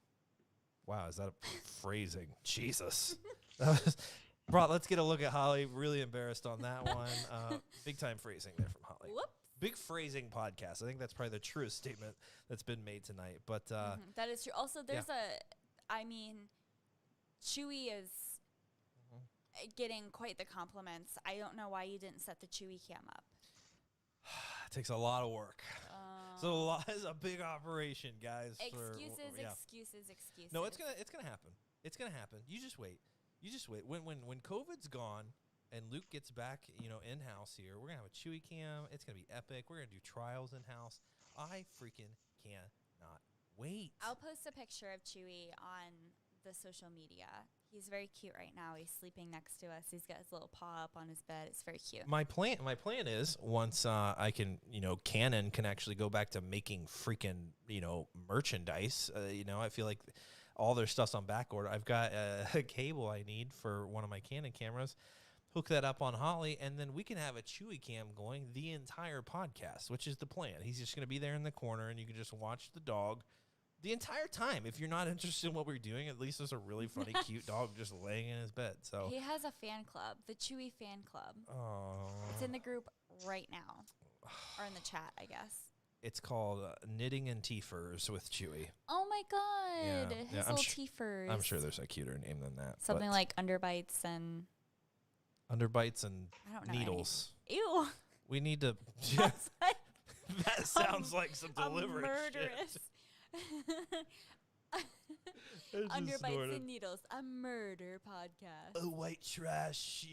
Speaker 2: Wow, is that a phrasing? Jesus. Let's get a look at Holly. Really embarrassed on that one. Big time phrasing there from Holly.
Speaker 3: Whoops.
Speaker 2: Big phrasing podcast. I think that's probably the truest statement that's been made tonight. But
Speaker 3: that is true. Also, there's Chewy is getting quite the compliments. I don't know why you didn't set the Chewy cam up.
Speaker 2: It takes a lot of work. So it's a big operation, guys. Excuses. No, it's gonna happen. It's gonna happen. You just wait. When COVID's gone and Luke gets back, in house here, we're gonna have a Chewy cam. It's gonna be epic. We're gonna do trials in house. I freaking cannot wait.
Speaker 3: I'll post a picture of Chewy on the social media. He's very cute right now. He's sleeping next to us. He's got his little paw up on his bed. It's very cute.
Speaker 2: My plan is once I can, Canon can actually go back to making freaking, merchandise. I feel like all their stuff's on back order. I've got a cable I need for one of my Canon cameras. Hook that up on Holly, and then we can have a Chewy cam going the entire podcast, which is the plan. He's just going to be there in the corner, and you can just watch the dog the entire time. If you're not interested in what we're doing, at least there's a really funny, cute dog just laying in his bed. So
Speaker 3: he has a fan club, the Chewy fan club.
Speaker 2: Oh,
Speaker 3: it's in the group right now, or in the chat, I guess.
Speaker 2: It's called Knitting and Teefers with Chewy.
Speaker 3: Oh my God, his little teefers.
Speaker 2: I'm sure there's a cuter name than that.
Speaker 3: Something like Underbites and
Speaker 2: needles.
Speaker 3: Ew.
Speaker 2: We need to. That sounds like some deliberate
Speaker 3: murderous.
Speaker 2: shit.
Speaker 3: Under Bites and Needles, a murder podcast.
Speaker 2: A white trash,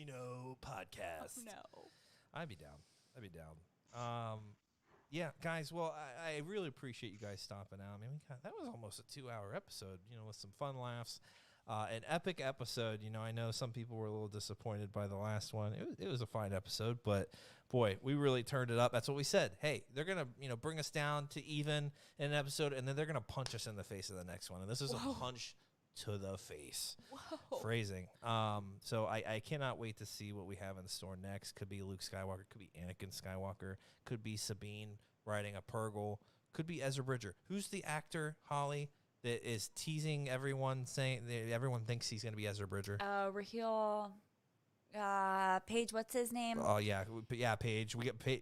Speaker 2: podcast.
Speaker 3: Oh, no.
Speaker 2: I'd be down. Yeah, guys. Well, I really appreciate you guys stopping out. I mean, that was almost a 2-hour episode, with some fun laughs. An epic episode. I know some people were a little disappointed by the last one. It was a fine episode, but boy, we really turned it up. That's what we said. Hey, they're gonna bring us down to even in an episode, and then they're gonna punch us in the face in the next one. And this is a punch to the face.
Speaker 3: Whoa.
Speaker 2: Phrasing. So I cannot wait to see what we have in store next. Could be Luke Skywalker. Could be Anakin Skywalker. Could be Sabine riding a Purgle. Could be Ezra Bridger. Who's the actor, Holly, that is teasing everyone, saying that everyone thinks he's going to be Ezra Bridger?
Speaker 3: Raheel, Paige, what's his name?
Speaker 2: Oh, yeah. Paige.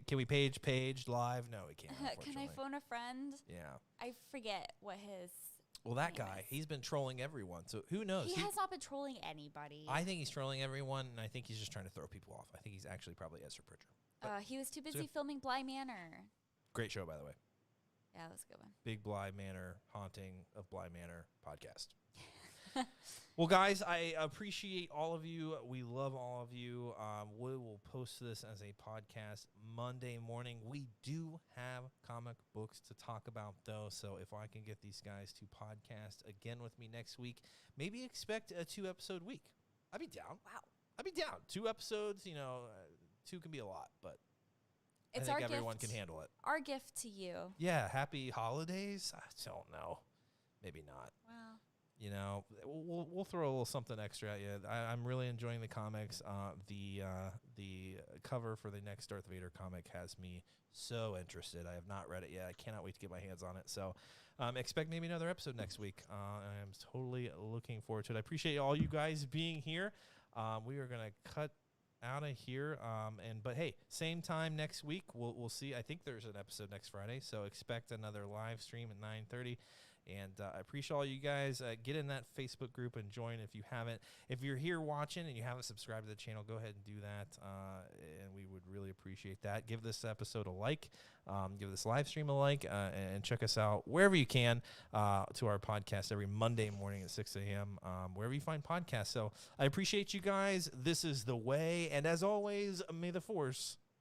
Speaker 2: Can we Paige live? No, we can't.
Speaker 3: Can I phone a friend?
Speaker 2: Yeah.
Speaker 3: I forget what his...
Speaker 2: Well, that guy, he's been trolling everyone, so who knows?
Speaker 3: He has not been trolling anybody.
Speaker 2: I think he's trolling everyone, and I think he's just trying to throw people off. I think he's actually probably Ezra Bridger.
Speaker 3: He was too busy filming Bly Manor.
Speaker 2: Great show, by the way.
Speaker 3: Yeah, that was a good one.
Speaker 2: Big Bly Manor, Haunting of Bly Manor podcast. Well, guys, I appreciate all of you. We love all of you. We will post this as a podcast Monday morning. We do have comic books to talk about, though, so if I can get these guys to podcast again with me next week, maybe expect a 2-episode week. I'd be down.
Speaker 3: Wow.
Speaker 2: I'd be down. 2 episodes, 2 can be a lot, but
Speaker 3: It's
Speaker 2: I think
Speaker 3: our
Speaker 2: everyone
Speaker 3: gift,
Speaker 2: can handle it.
Speaker 3: Our gift to you.
Speaker 2: Yeah, happy holidays. I don't know. Maybe not.
Speaker 3: Wow.
Speaker 2: We'll throw a little something extra at you. I'm really enjoying the comics. The cover for the next Darth Vader comic has me so interested. I have not read it yet. I cannot wait to get my hands on it. So expect maybe another episode next week. I am totally looking forward to it. I appreciate all you guys being here. We are going to cut out of here. But hey, same time next week. We'll see. I think there's an episode next Friday, so expect another live stream at 9:30. And I appreciate all you guys. Get in that Facebook group and join if you haven't. If you're here watching and you haven't subscribed to the channel, go ahead and do that. And we would really appreciate that. Give this episode a like. Give this live stream a like. And check us out wherever you can to our podcast every Monday morning at 6 a.m., wherever you find podcasts. So I appreciate you guys. This is The Way. And as always, may the Force